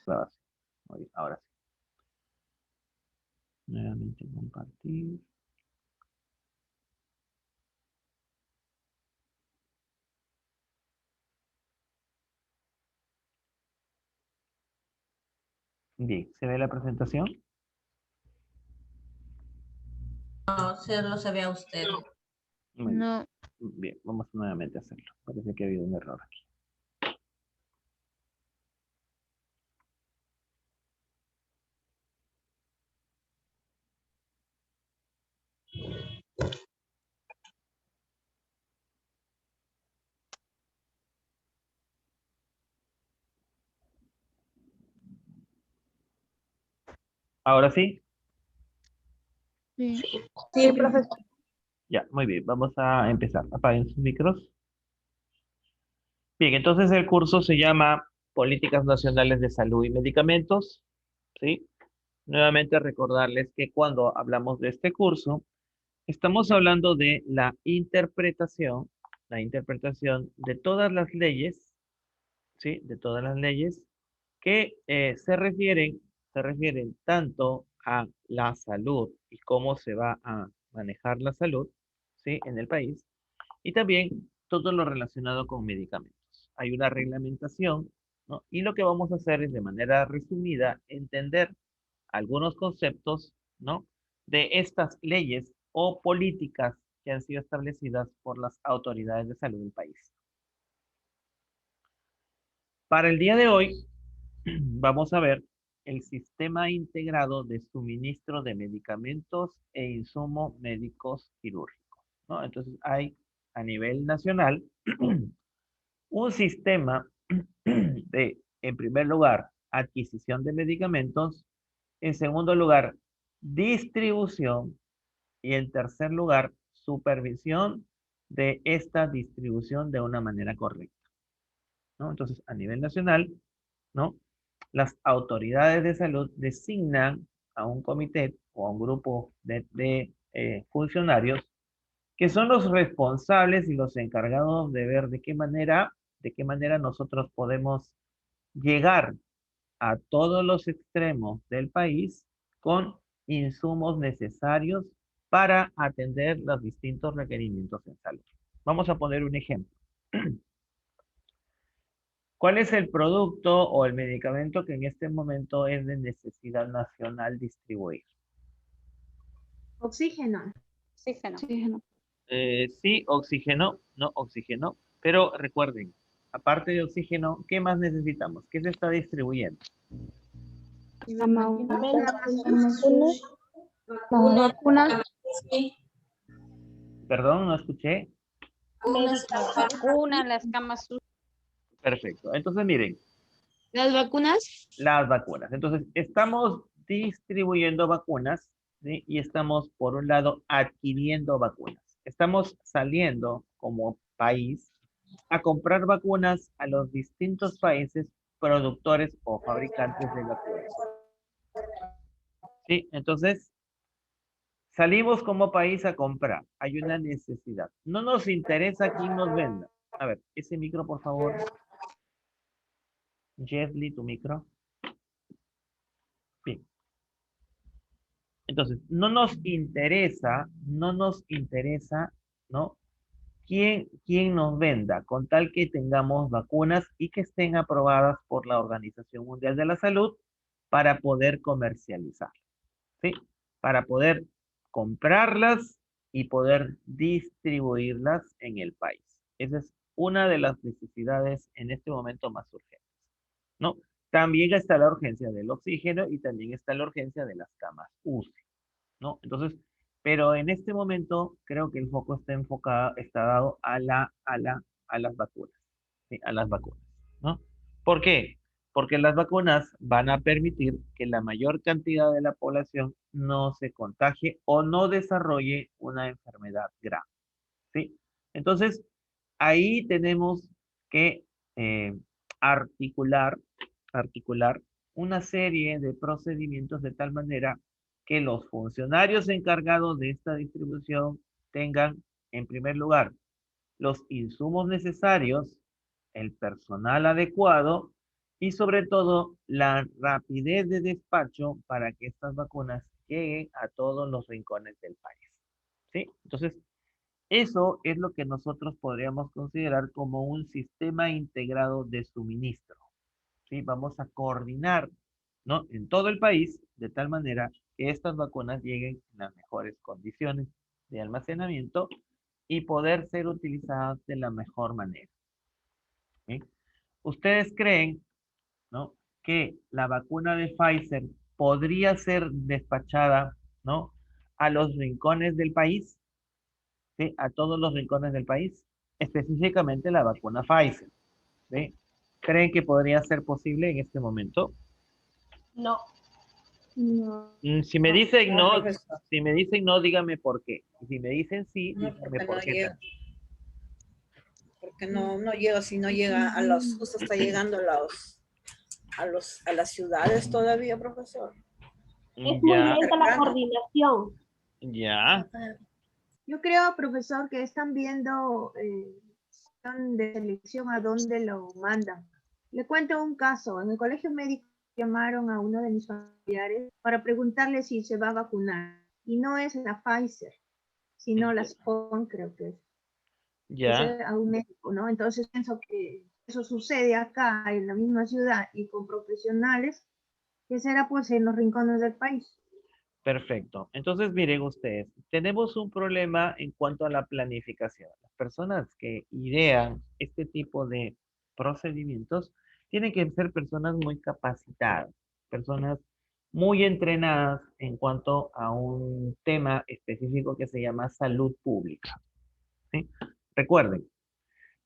grabación. Muy bien, ahora sí. Nuevamente compartir. Bien, ¿se ve la presentación? No, solo se ve a usted. Muy bien. No. Bien, vamos nuevamente a hacerlo. Parece que ha habido un error aquí. ¿Ahora sí? Sí. Sí, profesor. Ya, muy bien. Vamos a empezar. Apaguen sus micros. Bien, entonces el curso se llama Políticas Nacionales de Salud y Medicamentos. ¿Sí? Nuevamente recordarles que cuando hablamos de este curso, estamos hablando de la interpretación de todas las leyes, ¿sí? De todas las leyes que se refieren tanto a la salud y cómo se va a manejar la salud, ¿sí? En el país, y también todo lo relacionado con medicamentos. Hay una reglamentación, ¿no? Y lo que vamos a hacer es de manera resumida entender algunos conceptos, ¿no? De estas leyes o políticas que han sido establecidas por las autoridades de salud del país. Para el día de hoy, vamos a ver el sistema integrado de suministro de medicamentos e insumos médicos quirúrgicos, ¿no? Entonces hay a nivel nacional un sistema de, en primer lugar, adquisición de medicamentos, en segundo lugar, distribución y en tercer lugar, supervisión de esta distribución de una manera correcta, ¿no? Entonces, a nivel nacional, ¿no? Las autoridades de salud designan a un comité o a un grupo de funcionarios que son los responsables y los encargados de ver de qué manera nosotros podemos llegar a todos los extremos del país con insumos necesarios para atender los distintos requerimientos en salud. Vamos a poner un ejemplo. ¿Cuál es el producto o el medicamento que en este momento es de necesidad nacional distribuir? Oxígeno. Oxígeno. Oxígeno. Sí, oxígeno, no oxígeno, pero recuerden, aparte de oxígeno, ¿qué más necesitamos? ¿Qué se está distribuyendo? Vacunas. Perdón, no escuché. Las vacunas, las camas UCI. Perfecto. Entonces, miren, Las vacunas. las vacunas. Entonces, estamos distribuyendo vacunas, ¿sí? Y estamos, por un lado, adquiriendo vacunas. Estamos saliendo como país a comprar vacunas a los distintos países productores o fabricantes de vacunas. ¿Sí? Entonces, salimos como país a comprar. Hay una necesidad. No nos interesa quién nos venda. A ver, ese micro, por favor. Jeffly, tu micro. Bien. Entonces, no nos interesa, ¿no? ¿Quién nos venda? Con tal que tengamos vacunas y que estén aprobadas por la Organización Mundial de la Salud para poder comercializar, ¿sí? Para poder comprarlas y poder distribuirlas en el país. Esa es una de las necesidades en este momento más urgentes, ¿no? También está la urgencia del oxígeno y también está la urgencia de las camas UCI, ¿no? Entonces, pero en este momento creo que el foco está dado a las vacunas, ¿sí? A las vacunas, ¿no? ¿Por qué? Porque las vacunas van a permitir que la mayor cantidad de la población no se contagie o no desarrolle una enfermedad grave, ¿sí? Entonces, ahí tenemos que eh, articular, articular una serie de procedimientos de tal manera que los funcionarios encargados de esta distribución tengan, en primer lugar, los insumos necesarios, el personal adecuado y sobre todo la rapidez de despacho para que estas vacunas lleguen a todos los rincones del país. ¿Sí? Entonces, eso es lo que nosotros podríamos considerar como un sistema integrado de suministro. ¿Sí? Vamos a coordinar, ¿no? En todo el país, de tal manera que estas vacunas lleguen en las mejores condiciones de almacenamiento y poder ser utilizadas de la mejor manera. ¿Sí? ¿Ustedes creen, ¿no?, que la vacuna de Pfizer podría ser despachada, ¿no?, a los rincones del país? ¿Sí? A todos los rincones del país, específicamente la vacuna Pfizer. ¿Sí? ¿Creen que podría ser posible en este momento? No. No. Si me dicen No, no, profesor. si me dicen no, díganme por qué. Y si me dicen sí, No, díganme porque por no qué llega. también. Porque no llega, si no llega a los, justo está llegando a las ciudades todavía, profesor. Es muy Ya, lenta la coordinación. ya. Yo creo, profesor, que están viendo de selección a dónde lo mandan. Le cuento un caso. En el colegio médico llamaron a uno de mis familiares para preguntarle si se va a vacunar. Y no es la Pfizer, sino la Spon, creo que es. Ya, A un médico, ¿no? Entonces pienso que eso sucede acá en la misma ciudad y con profesionales, que será pues en los rincones del país. perfecto. Entonces, miren ustedes, tenemos un problema en cuanto a la planificación. Las personas que idean este tipo de procedimientos tienen que ser personas muy capacitadas, personas muy entrenadas en cuanto a un tema específico que se llama salud pública. ¿Sí? Recuerden,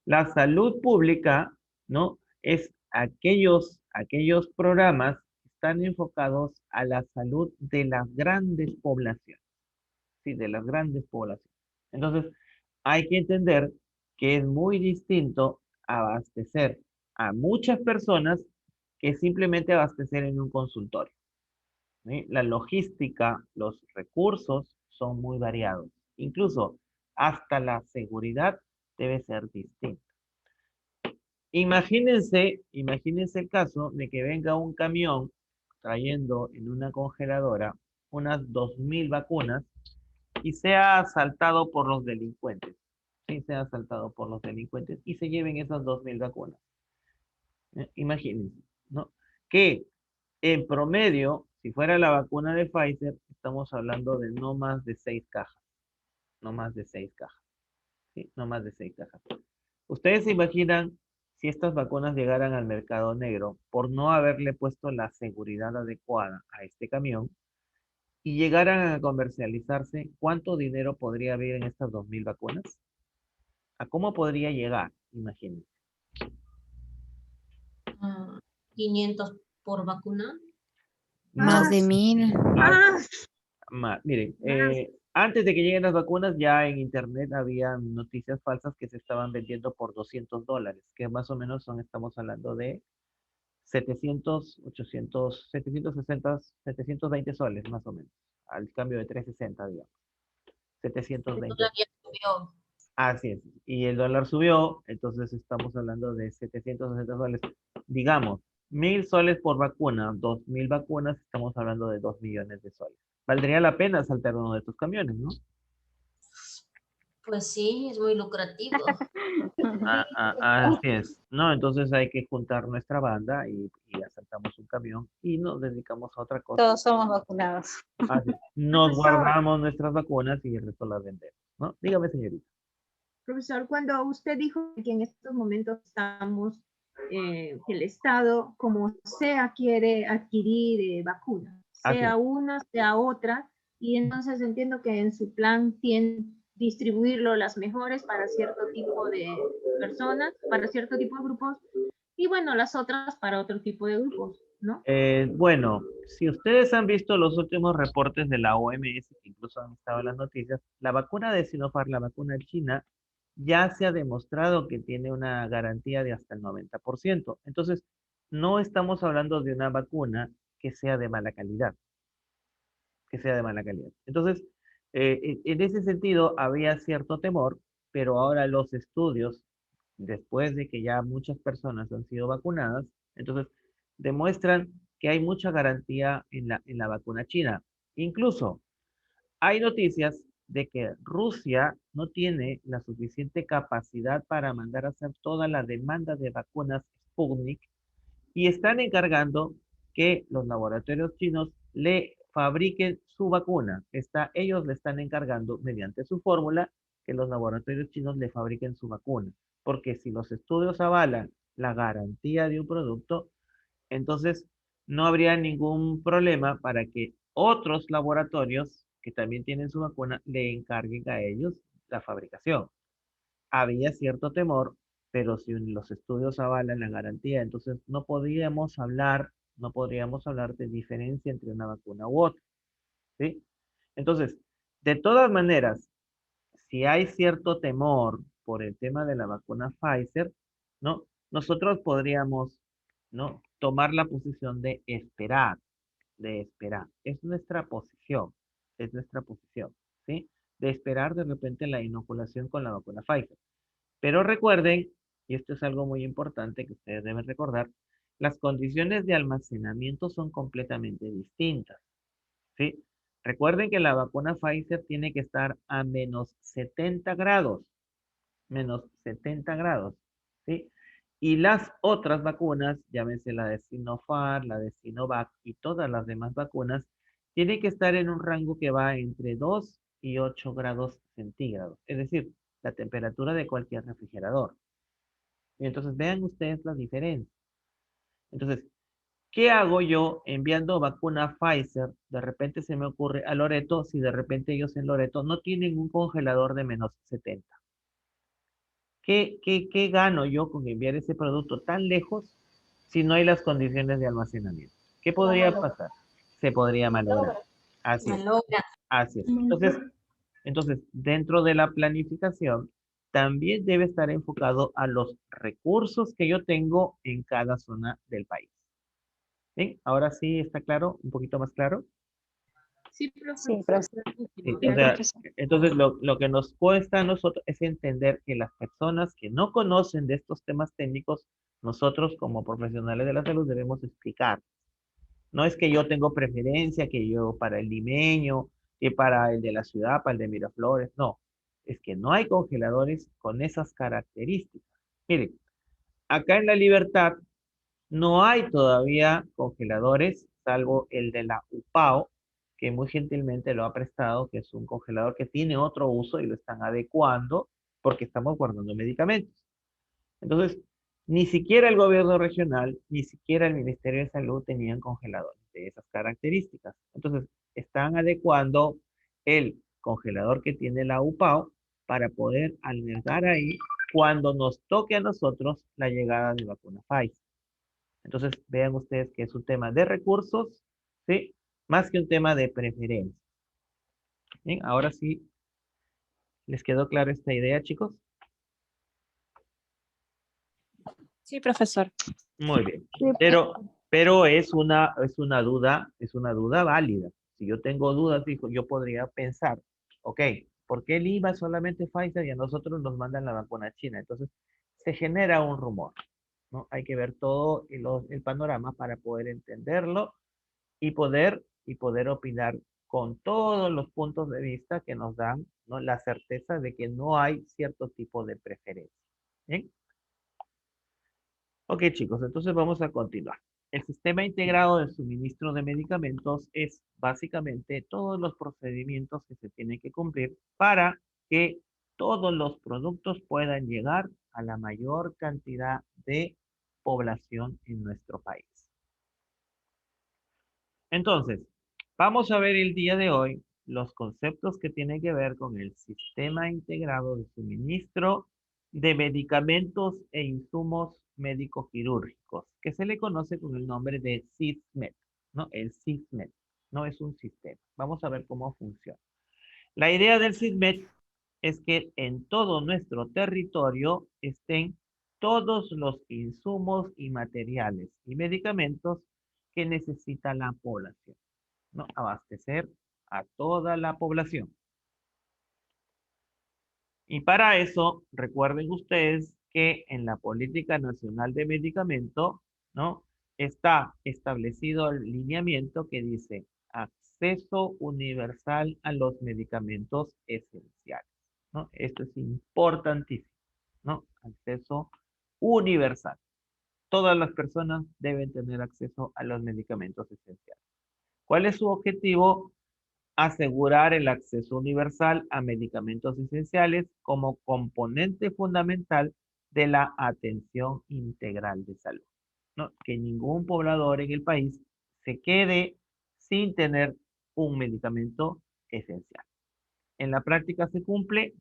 la salud pública, ¿no?, es aquellos programas que están enfocados a la salud de las grandes poblaciones, ¿sí? De las grandes poblaciones. Entonces, hay que entender que es muy distinto abastecer a muchas personas que simplemente abastecer en un consultorio, ¿sí? La logística, los recursos son muy variados. Incluso hasta la seguridad debe ser distinta. Imagínense el caso de que venga un camión trayendo en una congeladora unas 2.000 vacunas y sea asaltado por los delincuentes. Sí, sea asaltado por los delincuentes y se lleven esas 2.000 vacunas. Imagínense, ¿no? Que en promedio, si fuera la vacuna de Pfizer, estamos hablando de no más de 6 cajas. No más de 6 cajas. ¿Sí? No más de 6 cajas. ¿Ustedes se imaginan si estas vacunas llegaran al mercado negro por no haberle puesto la seguridad adecuada a este camión y llegaran a comercializarse? ¿Cuánto dinero podría haber en estas 2.000 vacunas? ¿A cómo podría llegar? Imagínense. 500 por vacuna. Más de 1000. Miren, antes de que lleguen las vacunas, ya en internet había noticias falsas que se estaban vendiendo por $200, que más o menos estamos hablando de 700, 800, 760, 720 soles más o menos, al cambio de 360, digamos. El 720. dólar ya subió. Así es. Y el dólar subió, entonces estamos hablando de 760 soles. Digamos, 1.000 soles por vacuna, 2.000 vacunas, estamos hablando de 2 millones de soles. Valdría la pena saltar uno de estos camiones, ¿no? Pues sí, es muy lucrativo. Así es, ¿no? Entonces hay que juntar nuestra banda y asaltamos un camión y nos dedicamos a otra cosa. Todos somos vacunados. Así es. Nos Profesor. guardamos nuestras vacunas y el resto las vendemos, ¿no? Dígame, señorita. Profesor, cuando usted dijo que en estos momentos estamos, que el Estado, como sea, quiere adquirir vacunas, Así sea es. una, sea otra, y entonces entiendo que en su plan tienen distribuirlo las mejores para cierto tipo de personas, para cierto tipo de grupos, y bueno, las otras para otro tipo de grupos, ¿no? Bueno, si ustedes han visto los últimos reportes de la OMS, que incluso han estado en las noticias, la vacuna de Sinopharm, la vacuna china, ya se ha demostrado que tiene una garantía de hasta el 90%. Entonces, no estamos hablando de una vacuna que sea de mala calidad, que sea de mala calidad. Entonces, en ese sentido, había cierto temor, pero ahora los estudios, después de que ya muchas personas han sido vacunadas, entonces demuestran que hay mucha garantía en la vacuna china. Incluso hay noticias de que Rusia no tiene la suficiente capacidad para mandar a hacer toda la demanda de vacunas Sputnik y están encargando que los laboratorios chinos le fabriquen su vacuna. Ellos le están encargando mediante su fórmula que los laboratorios chinos le fabriquen su vacuna. Porque si los estudios avalan la garantía de un producto, entonces no habría ningún problema para que otros laboratorios que también tienen su vacuna le encarguen a ellos la fabricación. Había cierto temor, pero si los estudios avalan la garantía, entonces no podríamos hablar de diferencia entre una vacuna u otra, ¿sí? Entonces, de todas maneras, si hay cierto temor por el tema de la vacuna Pfizer, ¿no? Nosotros podríamos, ¿no? Tomar la posición de esperar, de esperar. Es nuestra posición, ¿sí? De esperar de repente la inoculación con la vacuna Pfizer. Pero recuerden, y esto es algo muy importante que ustedes deben recordar, las condiciones de almacenamiento son completamente distintas, ¿sí? Recuerden que la vacuna Pfizer tiene que estar a menos 70 grados, ¿sí? Y las otras vacunas, llámese la de Sinopharm, la de Sinovac y todas las demás vacunas, tienen que estar en un rango que va entre 2 y 8 grados centígrados, es decir, la temperatura de cualquier refrigerador. Y entonces vean ustedes la diferencia. Entonces, ¿qué hago yo enviando vacuna Pfizer? De repente se me ocurre a Loreto, si de repente ellos en Loreto no tienen un congelador de menos 70. ¿Qué gano yo con enviar ese producto tan lejos si no hay las condiciones de almacenamiento? ¿Qué podría pasar? Se podría malograr. Así es. Malogra. Así es. Entonces, dentro de la planificación, también debe estar enfocado a los recursos que yo tengo en cada zona del país. ¿Bien? Ahora sí está claro, un poquito más claro. Sí, Sí, profesor. Sí, o Sí, sea, profesor. entonces lo que nos cuesta a nosotros es entender que las personas que no conocen de estos temas técnicos, nosotros como profesionales de la salud debemos explicar. No es que yo tengo preferencia, que yo para el limeño, que para el de la ciudad, para el de Miraflores, no. Es que no hay congeladores con esas características. Miren, acá en La Libertad no hay todavía congeladores, salvo el de la UPAO, que muy gentilmente lo ha prestado, que es un congelador que tiene otro uso y lo están adecuando porque estamos guardando medicamentos. Entonces, ni siquiera el gobierno regional, ni siquiera el Ministerio de Salud tenían congeladores de esas características. Entonces, están adecuando el congelador que tiene la UPAO para poder albergar ahí cuando nos toque a nosotros la llegada de vacuna Pfizer. Entonces, vean ustedes que es un tema de recursos, ¿sí? Más que un tema de preferencia. Bien, ahora sí, ¿les quedó clara esta idea, chicos? Sí, profesor. Muy bien. Pero es una duda válida. Si yo tengo dudas, dijo, yo podría pensar, ok, ¿por qué el IVA es solamente Pfizer y a nosotros nos mandan la vacuna china? Entonces, se genera un rumor, ¿no? Hay que ver todo el panorama para poder entenderlo y poder opinar con todos los puntos de vista que nos dan, ¿no? La certeza de que no hay cierto tipo de preferencia. ¿Bien? Ok, chicos, entonces vamos a continuar. El sistema integrado de suministro de medicamentos es básicamente todos los procedimientos que se tienen que cumplir para que todos los productos puedan llegar a la mayor cantidad de población en nuestro país. Entonces, vamos a ver el día de hoy los conceptos que tienen que ver con el sistema integrado de suministro de medicamentos e insumos médico-quirúrgicos, que se le conoce con el nombre de SISMED, ¿no? El SISMED no es un sistema. Vamos a ver cómo funciona. La idea del SISMED es que en todo nuestro territorio estén todos los insumos y materiales y medicamentos que necesita la población, ¿no? Abastecer a toda la población. Y para eso, recuerden ustedes que en la Política Nacional de Medicamento, ¿no? está establecido el lineamiento que dice acceso universal a los medicamentos esenciales, ¿no? Esto es importantísimo, ¿no? Acceso universal. Todas las personas deben tener acceso a los medicamentos esenciales. ¿Cuál es su objetivo? Asegurar el acceso universal a medicamentos esenciales como componente fundamental de la atención integral de salud, ¿no? Que ningún poblador en el país se quede sin tener un medicamento esencial. En la práctica se cumple.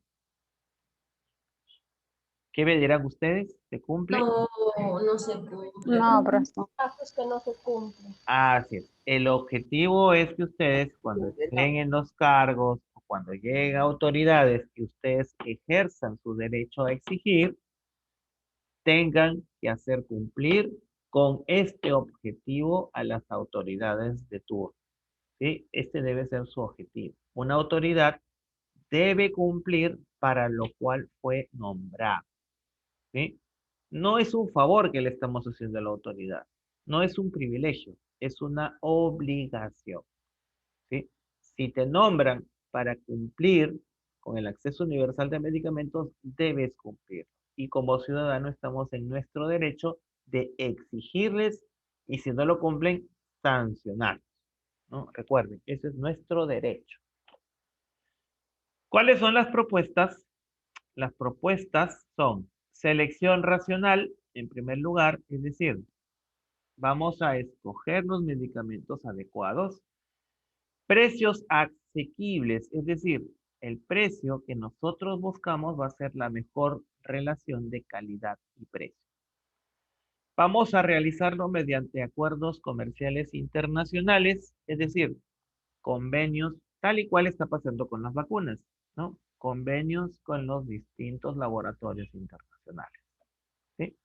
¿Qué me dirán ustedes? ¿Se cumple? No, no se cumple. No, profesor. Casos que no se cumplen. Así es. El objetivo es que ustedes cuando estén en los cargos o cuando lleguen autoridades que ustedes ejerzan su derecho a exigir, tengan que hacer cumplir con este objetivo a las autoridades de turno. ¿Sí? Este debe ser su objetivo. Una autoridad debe cumplir para lo cual fue nombrada. ¿Sí? No es un favor que le estamos haciendo a la autoridad. No es un privilegio, es una obligación. ¿Sí? Si te nombran para cumplir con el acceso universal de medicamentos, debes cumplir. Y como ciudadano estamos en nuestro derecho de exigirles y si no lo cumplen, sancionarlos, ¿no? Recuerden, ese es nuestro derecho. ¿Cuáles son las propuestas? Las propuestas son selección racional, en primer lugar, es decir, vamos a escoger los medicamentos adecuados. Precios asequibles, es decir, el precio que nosotros buscamos va a ser la mejor relación de calidad y precio. Vamos a realizarlo mediante acuerdos comerciales internacionales, es decir, convenios, tal y cual está pasando con las vacunas, ¿no? Convenios con los distintos laboratorios internacionales, ¿sí?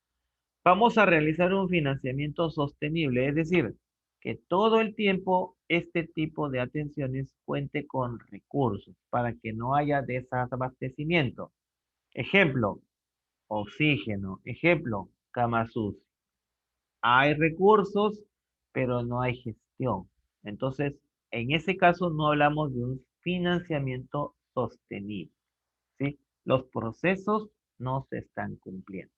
Vamos a realizar un financiamiento sostenible, es decir, que todo el tiempo este tipo de atenciones cuente con recursos para que no haya desabastecimiento. Ejemplo, oxígeno. Ejemplo, camas UCI. Hay recursos, pero no hay gestión. Entonces, en ese caso no hablamos de un financiamiento sostenible, ¿sí? Los procesos no se están cumpliendo.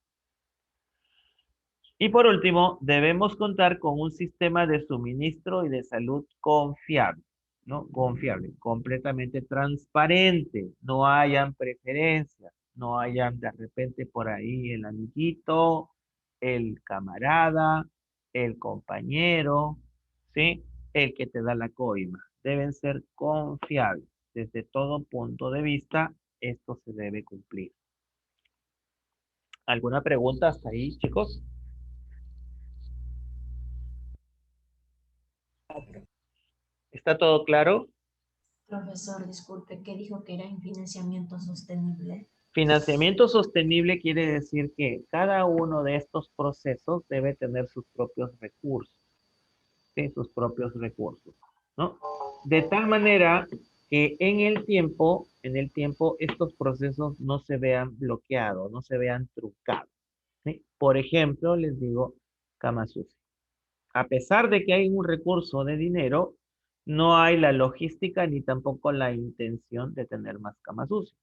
Y por último, debemos contar con un sistema de suministro y de salud confiable, ¿no? Confiable, completamente transparente, no hayan preferencias, no hayan de repente por ahí el amiguito, el camarada, el compañero, ¿sí? El que te da la coima. Deben ser confiables. Desde todo punto de vista, esto se debe cumplir. ¿Alguna pregunta hasta ahí, chicos? ¿Está todo claro? Profesor, disculpe, ¿qué dijo que era en financiamiento sostenible? Financiamiento sostenible quiere decir que cada uno de estos procesos debe tener sus propios recursos, ¿sí? Sus propios recursos, ¿no? De tal manera que en el tiempo, estos procesos no se vean bloqueados, no se vean truncados, ¿sí? Por ejemplo, les digo, camas UCI. A pesar de que hay un recurso de dinero, no hay la logística ni tampoco la intención de tener más camas UCI.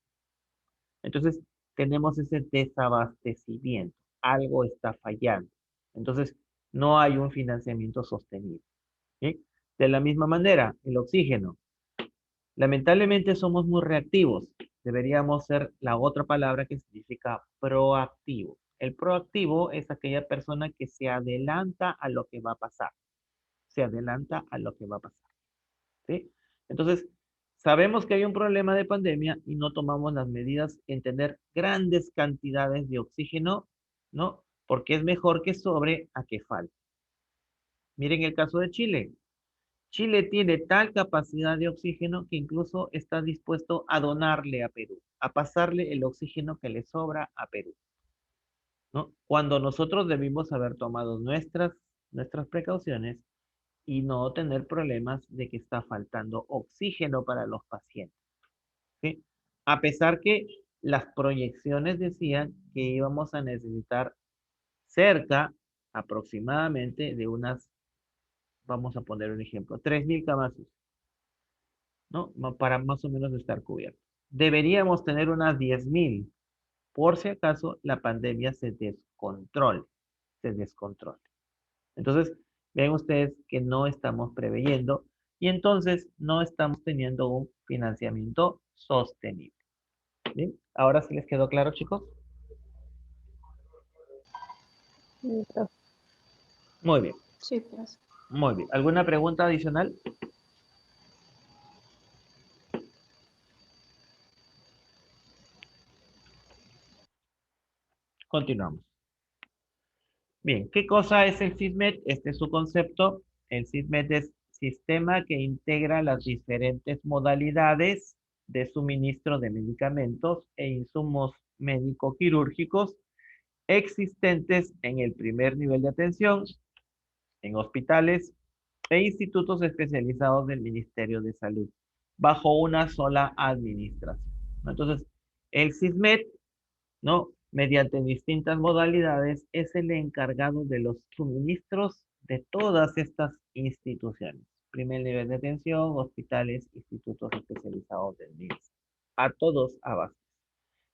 Entonces, tenemos ese desabastecimiento. Algo está fallando. Entonces, no hay un financiamiento sostenible, ¿sí? De la misma manera, el oxígeno. Lamentablemente somos muy reactivos. Deberíamos ser la otra palabra que significa proactivo. El proactivo es aquella persona que se adelanta a lo que va a pasar. Se adelanta a lo que va a pasar, ¿sí? Entonces, sabemos que hay un problema de pandemia y no tomamos las medidas en tener grandes cantidades de oxígeno, ¿no? Porque es mejor que sobre a que falte. Miren el caso de Chile. Chile tiene tal capacidad de oxígeno que incluso está dispuesto a donarle a Perú, a pasarle el oxígeno que le sobra a Perú, ¿no? Cuando nosotros debimos haber tomado nuestras precauciones y no tener problemas de que está faltando oxígeno para los pacientes, ¿sí? A pesar que las proyecciones decían que íbamos a necesitar cerca aproximadamente de unas, vamos a poner un ejemplo, 3.000 camas UCI, ¿no? Para más o menos estar cubiertos. Deberíamos tener unas 10.000, por si acaso la pandemia se descontrole, Entonces, ven ustedes que no estamos preveyendo y entonces no estamos teniendo un financiamiento sostenible. ¿Bien? ¿Ahora sí les quedó claro, chicos? Sí, profe. Muy bien, Sí, profesor. muy bien. ¿Alguna pregunta adicional? Continuamos. Bien, ¿qué cosa es el SISMED? Este es su concepto. El SISMED es sistema que integra las diferentes modalidades de suministro de medicamentos e insumos médico-quirúrgicos existentes en el primer nivel de atención, en hospitales e institutos especializados del Ministerio de Salud, bajo una sola administración, ¿no? Entonces, el SISMED, ¿no? Mediante distintas modalidades, es el encargado de los suministros de todas estas instituciones. Primer nivel de atención, hospitales, institutos especializados del MINS. A todos abajo.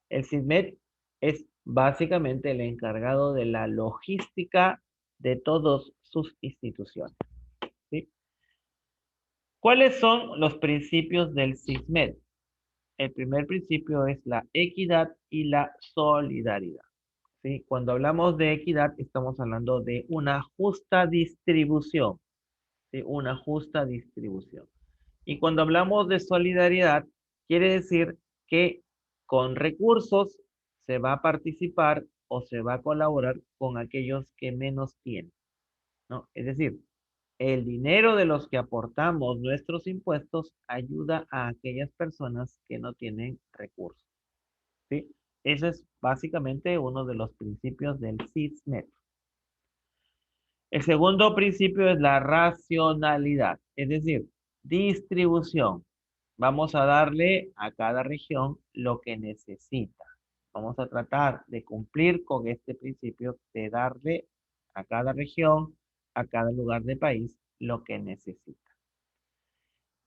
El SISMED es básicamente el encargado de la logística de todas sus instituciones, ¿sí? ¿Cuáles son los principios del SISMED? El primer principio es la equidad y la solidaridad, ¿sí? Cuando hablamos de equidad, estamos hablando de una justa distribución, ¿sí? Una justa distribución. Y cuando hablamos de solidaridad, quiere decir que con recursos se va a participar o se va a colaborar con aquellos que menos tienen, ¿no? Es decir, el dinero de los que aportamos nuestros impuestos ayuda a aquellas personas que no tienen recursos, ¿sí? Ese es básicamente uno de los principios del SISMED. El segundo principio es la racionalidad, es decir, distribución. Vamos a darle a cada región lo que necesita. Vamos a tratar de cumplir con este principio de darle a cada región, a cada lugar del país, lo que necesita.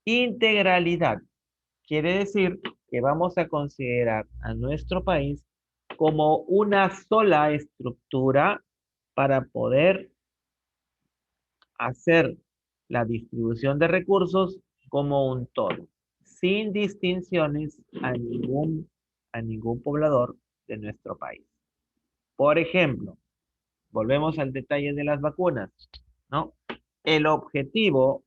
Integralidad quiere decir que vamos a considerar a nuestro país como una sola estructura para poder hacer la distribución de recursos como un todo, sin distinciones a ningún poblador de nuestro país. Por ejemplo, volvemos al detalle de las vacunas, ¿no? El objetivo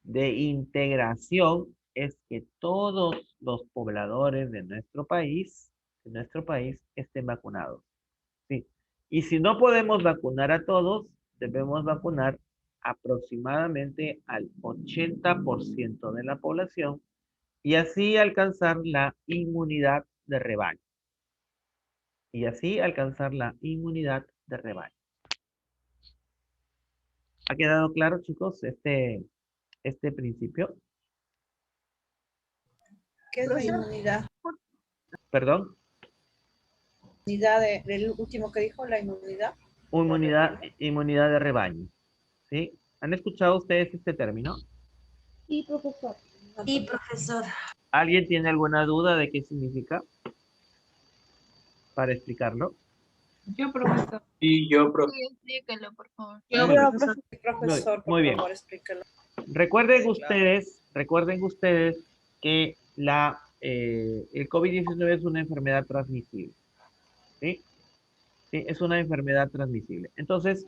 de integración es que todos los pobladores de nuestro país estén vacunados, ¿sí? Y si no podemos vacunar a todos, debemos vacunar aproximadamente al 80% de la población y así alcanzar la inmunidad de rebaño. ¿Ha quedado claro, chicos, este principio? ¿Qué es la inmunidad? Perdón, Del último que dijo, la inmunidad. inmunidad de rebaño, ¿sí? ¿Han escuchado ustedes este término? Sí, profesor. Sí, profesor. ¿Alguien tiene alguna duda de qué significa? Para explicarlo. Yo, profesor. Y yo, profe. Sí, explíquelo, por favor. Yo, Muy bien. profesor, Muy bien. por favor, explíquelo. Recuerden ustedes que el COVID-19 es una enfermedad transmisible, ¿sí? Sí, es una enfermedad transmisible. Entonces,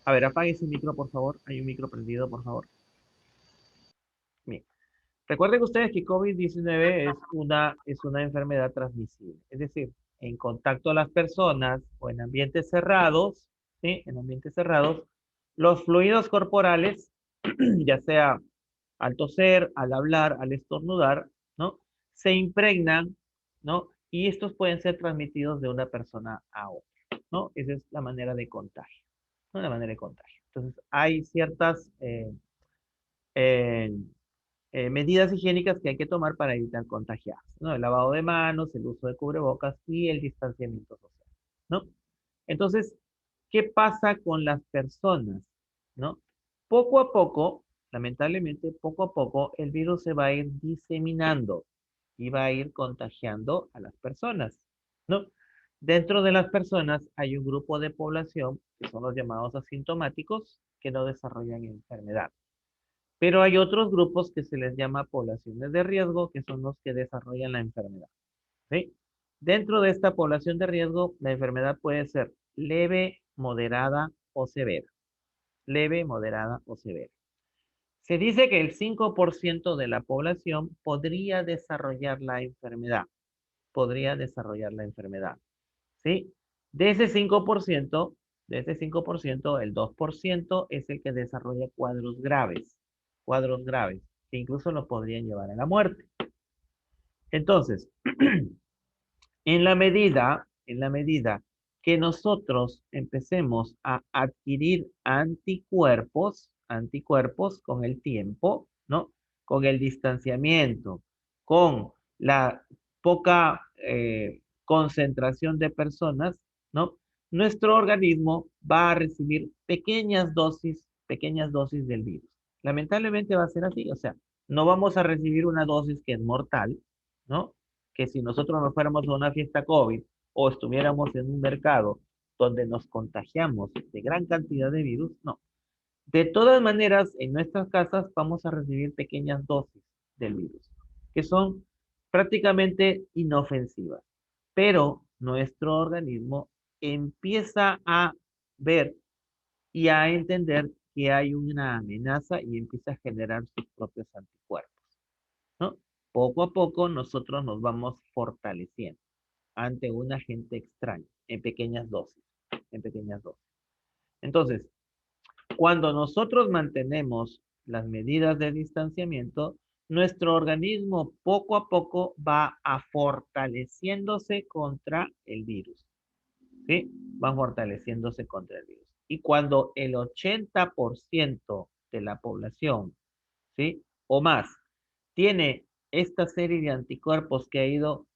a ver, apague ese micro, por favor. Hay un micro prendido, por favor. Bien. Recuerden ustedes que COVID-19 es una enfermedad transmisible. Es decir, en contacto a las personas o en ambientes cerrados, ¿sí? En ambientes cerrados, los fluidos corporales, ya sea al toser, al hablar, al estornudar, ¿no? Se impregnan, ¿no? Y estos pueden ser transmitidos de una persona a otra, ¿no? Esa es la manera de contagio, ¿no? La manera de contagio. Entonces, hay ciertas medidas higiénicas que hay que tomar para evitar contagiarse, ¿no? El lavado de manos, el uso de cubrebocas y el distanciamiento social, ¿no? Entonces, ¿qué pasa con las personas? ¿No? Poco a poco, lamentablemente, poco a poco, el virus se va a ir diseminando y va a ir contagiando a las personas, ¿no? Dentro de las personas hay un grupo de población que son los llamados asintomáticos que no desarrollan enfermedad. Pero hay otros grupos que se les llama poblaciones de riesgo, que son los que desarrollan la enfermedad. ¿Sí? Dentro de esta población de riesgo, la enfermedad puede ser leve, moderada o severa. Leve, moderada o severa. Se dice que el 5% de la población podría desarrollar la enfermedad. Podría desarrollar la enfermedad. ¿Sí? De ese 5%, el 2% es el que desarrolla cuadros graves, que incluso lo podrían llevar a la muerte. Entonces, en la medida que nosotros empecemos a adquirir anticuerpos con el tiempo, ¿no? Con el distanciamiento, con la poca concentración de personas, ¿no? Nuestro organismo va a recibir pequeñas dosis del virus. Lamentablemente va a ser así, o sea, no vamos a recibir una dosis que es mortal, ¿no? Que si nosotros nos fuéramos a una fiesta COVID o estuviéramos en un mercado donde nos contagiamos de gran cantidad de virus, no. De todas maneras, en nuestras casas vamos a recibir pequeñas dosis del virus, que son prácticamente inofensivas. Pero nuestro organismo empieza a ver y a entender que hay una amenaza y empieza a generar sus propios anticuerpos, ¿no? Poco a poco nosotros nos vamos fortaleciendo ante un agente extraño en pequeñas dosis, Entonces, cuando nosotros mantenemos las medidas de distanciamiento, nuestro organismo poco a poco va a fortaleciéndose contra el virus, ¿sí? Va fortaleciéndose contra el virus. Y cuando el 80% de la población, ¿sí? O más, tiene esta serie de anticuerpos que ha ido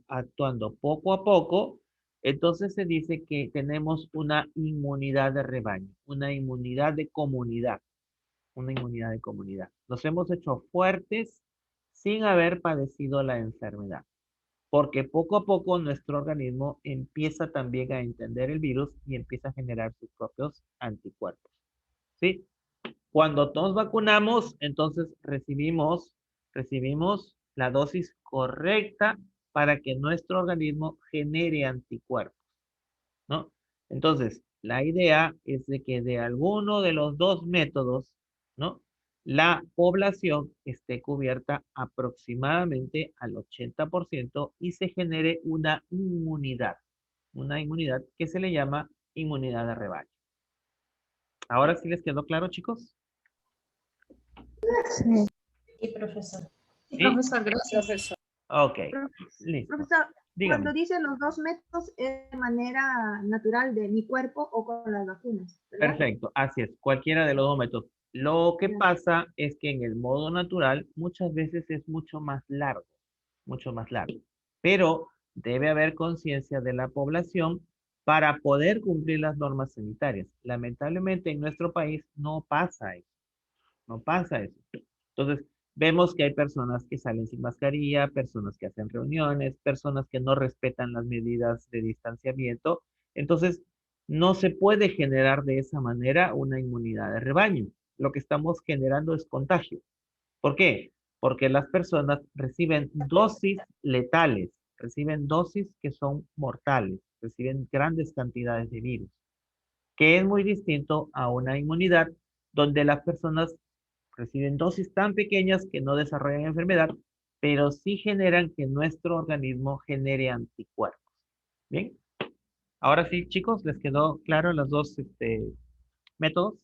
actuando poco a poco, entonces se dice que tenemos una inmunidad de rebaño, una inmunidad de comunidad, Nos hemos hecho fuertes sin haber padecido la enfermedad, porque poco a poco nuestro organismo empieza también a entender el virus y empieza a generar sus propios anticuerpos, ¿sí? Cuando todos vacunamos, entonces recibimos la dosis correcta para que nuestro organismo genere anticuerpos, ¿no? Entonces, la idea es de que de alguno de los dos métodos, ¿no? La población esté cubierta aproximadamente al 80% y se genere una inmunidad que se le llama inmunidad de rebaño. ¿Ahora sí les quedó claro, chicos? Sí. Sí, profesor. Sí, ¿Sí? profesor, gracias. Profesor. Ok, listo. Profesor, Dígame. cuando dice los dos métodos es de manera natural de mi cuerpo o con las vacunas, ¿verdad? Perfecto, así es, cualquiera de los dos métodos. Lo que Ya. pasa es que en el modo natural muchas veces es mucho más largo, pero debe haber conciencia de la población para poder cumplir las normas sanitarias. Lamentablemente en nuestro país no pasa eso. Entonces, vemos que hay personas que salen sin mascarilla, personas que hacen reuniones, personas que no respetan las medidas de distanciamiento. Entonces, no se puede generar de esa manera una inmunidad de rebaño. Lo que estamos generando es contagio. ¿Por qué? Porque las personas reciben dosis letales, reciben dosis que son mortales, reciben grandes cantidades de virus, que es muy distinto a una inmunidad donde las personas reciben dosis tan pequeñas que no desarrollan enfermedad, pero sí generan que nuestro organismo genere anticuerpos. Bien, ahora sí, chicos, ¿les quedó claro los dos métodos?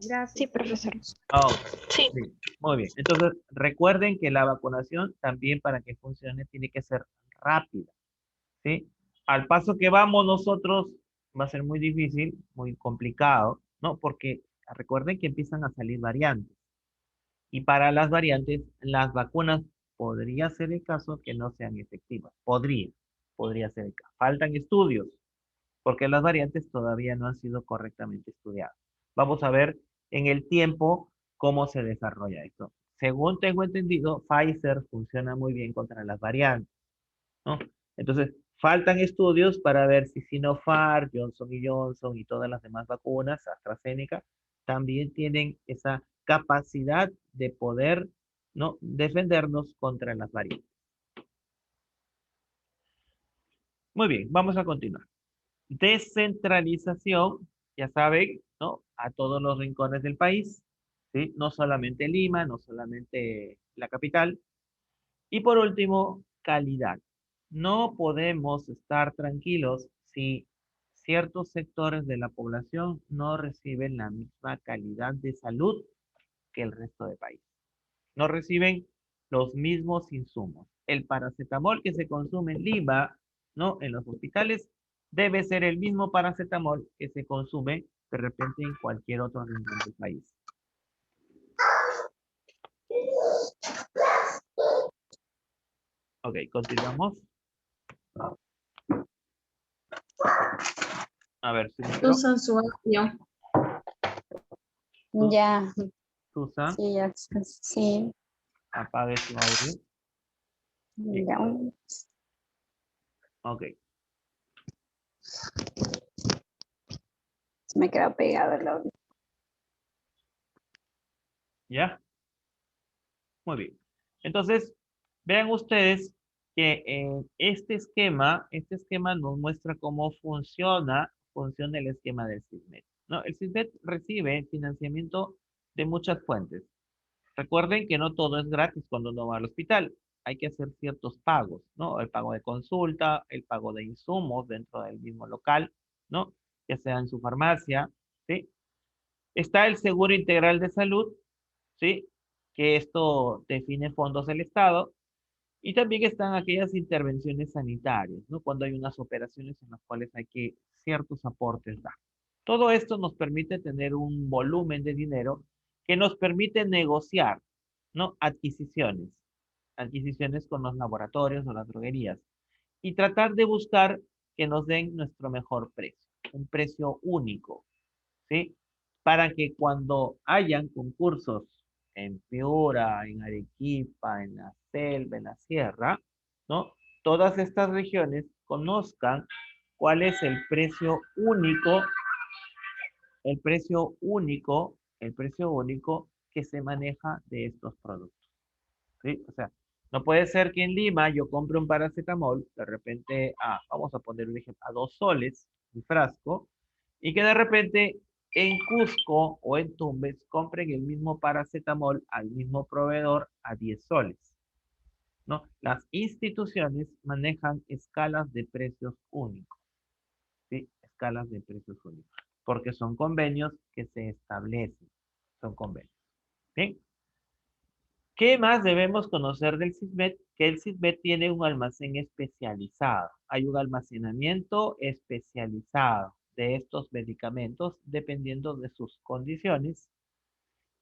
Gracias. Sí, profesor. Ok, sí, muy bien. Entonces, recuerden que la vacunación también para que funcione tiene que ser rápida, ¿sí? Al paso que vamos nosotros va a ser muy difícil, muy complicado, ¿no? Porque recuerden que empiezan a salir variantes. Y para las variantes, las vacunas podría ser el caso que no sean efectivas. Podría. podría ser el caso. Faltan estudios, porque las variantes todavía no han sido correctamente estudiadas. Vamos a ver en el tiempo cómo se desarrolla esto. Según tengo entendido, Pfizer funciona muy bien contra las variantes, ¿no? Entonces, faltan estudios para ver si Sinopharm, Johnson Johnson y todas las demás vacunas, AstraZeneca, también tienen esa capacidad de poder, ¿no?, defendernos contra las variantes. Muy bien, vamos a continuar. Descentralización, ya saben, ¿no?, a todos los rincones del país, ¿sí? No solamente Lima, no solamente la capital. Y por último, calidad. No podemos estar tranquilos si ciertos sectores de la población no reciben la misma calidad de salud que el resto del país. No reciben los mismos insumos. El paracetamol que se consume en Lima, ¿no?, en los hospitales, debe ser el mismo paracetamol que se consume de repente en cualquier otro rincón del país. Ok, continuamos. A ver, Usan su audio. Ya, Susan, sí, ya, sí. apague su audio. Ya. Ok. Se me queda pegado el audio. ¿Ya? Muy bien. Entonces, vean ustedes que en este esquema nos muestra cómo funciona el esquema del CISMED, ¿no? El CISMED recibe financiamiento de muchas fuentes. Recuerden que no todo es gratis cuando uno va al hospital. Hay que hacer ciertos pagos, ¿no? El pago de consulta, el pago de insumos dentro del mismo local, ¿no? Ya sea en su farmacia, ¿sí? Está el Seguro Integral de Salud, ¿sí?, que esto define fondos del Estado. Y también están aquellas intervenciones sanitarias, ¿no?, cuando hay unas operaciones en las cuales hay que ciertos aportes dar. Todo esto nos permite tener un volumen de dinero que nos permite negociar, ¿no?, adquisiciones con los laboratorios o las droguerías y tratar de buscar que nos den nuestro mejor precio, un precio único, ¿sí? Para que cuando hayan concursos en Piura, en Arequipa, en la selva, en la sierra, ¿no?, todas estas regiones conozcan cuál es el precio único, el precio único que se maneja de estos productos, ¿sí? O sea, no puede ser que en Lima yo compre un paracetamol, de repente, vamos a poner un ejemplo, a 2 soles, un frasco, y que de repente en Cusco o en Tumbes compren el mismo paracetamol al mismo proveedor a 10 soles, ¿no? Las instituciones manejan escalas de precios únicos, ¿sí? Escalas de precios únicos, porque son convenios que se establecen, son convenios, ¿bien? ¿Qué más debemos conocer del CISMED? Que el CISMED tiene un almacén especializado. Hay un almacenamiento especializado de estos medicamentos dependiendo de sus condiciones.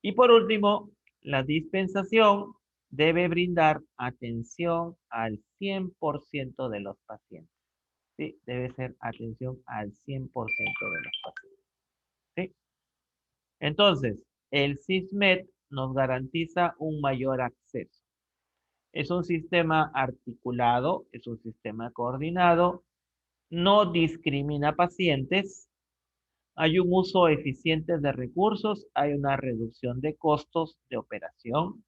Y por último, la dispensación debe brindar atención al 100% de los pacientes. ¿Sí? Debe ser atención al 100% de los pacientes. ¿Sí? Entonces, el CISMED nos garantiza un mayor acceso. Es un sistema articulado, es un sistema coordinado, no discrimina pacientes, hay un uso eficiente de recursos, hay una reducción de costos de operación,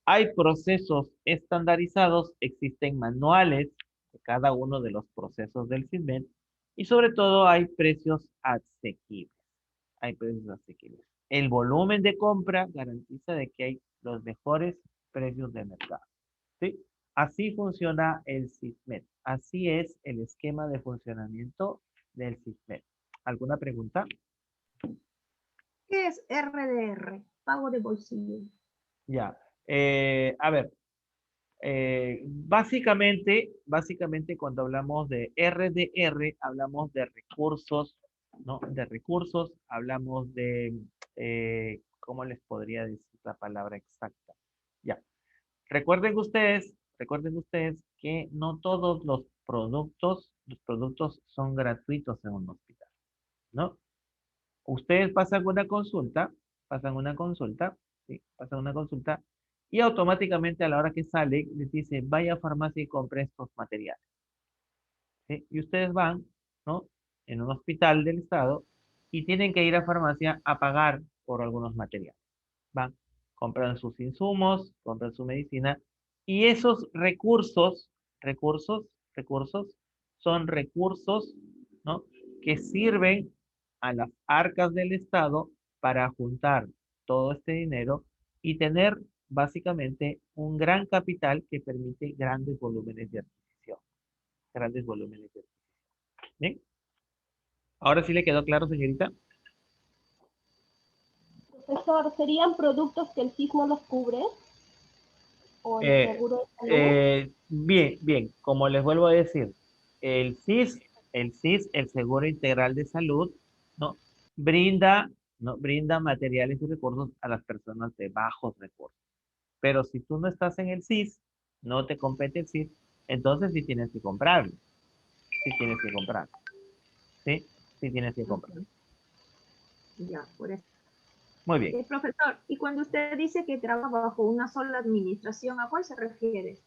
hay procesos estandarizados, existen manuales de cada uno de los procesos del CISMED y sobre todo hay precios asequibles. Hay precios asequibles. El volumen de compra garantiza de que hay los mejores precios de mercado, ¿sí? Así funciona el CISMED. Así es el esquema de funcionamiento del CISMED. ¿Alguna pregunta? ¿Qué es RDR? Pago de bolsillo. Ya. A ver, básicamente cuando hablamos de RDR, hablamos de recursos, ¿no? De recursos, hablamos de, ¿cómo les podría decir la palabra exacta? Ya. Recuerden ustedes que no todos los los productos son gratuitos en un hospital, ¿no? Ustedes pasan una consulta, ¿sí? Pasan una consulta y automáticamente a la hora que sale les dice, vaya a farmacia y compre estos materiales, ¿sí? Y ustedes van, ¿no? En un hospital del estado y tienen que ir a farmacia a pagar por algunos materiales. Van, compran sus insumos, compran su medicina y esos recursos, son recursos, ¿no? Que sirven a las arcas del Estado para juntar todo este dinero y tener básicamente un gran capital que permite grandes volúmenes de adquisición. Grandes volúmenes de adquisición. ¿Bien? Ahora sí le quedó claro, señorita. Profesor, ¿serían productos que el SIS no los cubre? ¿O el Eh, seguro de salud? bien, como les vuelvo a decir, el Seguro Integral de Salud, ¿no? Brinda, ¿no? Brinda materiales y recursos a las personas de bajos recursos. Pero si tú no estás en el SIS, no te compete el SIS, entonces sí tienes que comprarlo. Sí tienes que comprarlo. ¿Sí? Sí tienes que comprarlo. Ya, por eso. Muy bien. Profesor, y cuando usted dice que trabaja bajo una sola administración, ¿a cuál se refiere?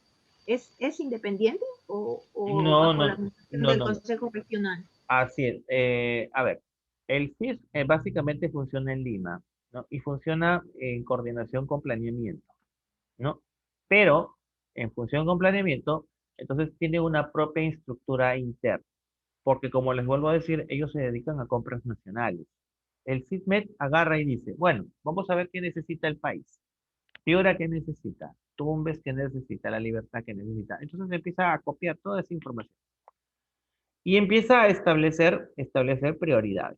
¿Es independiente o No, bajo la no, administración no, del no, no. Consejo Regional? Así es. A ver, el CIS básicamente funciona en Lima, ¿no? Y funciona en coordinación con planeamiento, ¿no? Pero en función con planeamiento, entonces tiene una propia estructura interna, porque como les vuelvo a decir, ellos se dedican a compras nacionales. El CISMED agarra y dice, bueno, vamos a ver qué necesita el país. Piura, ¿qué necesita? Tumbes, ¿qué necesita? La Libertad, ¿qué necesita? Entonces empieza a copiar toda esa información y empieza a establecer prioridades,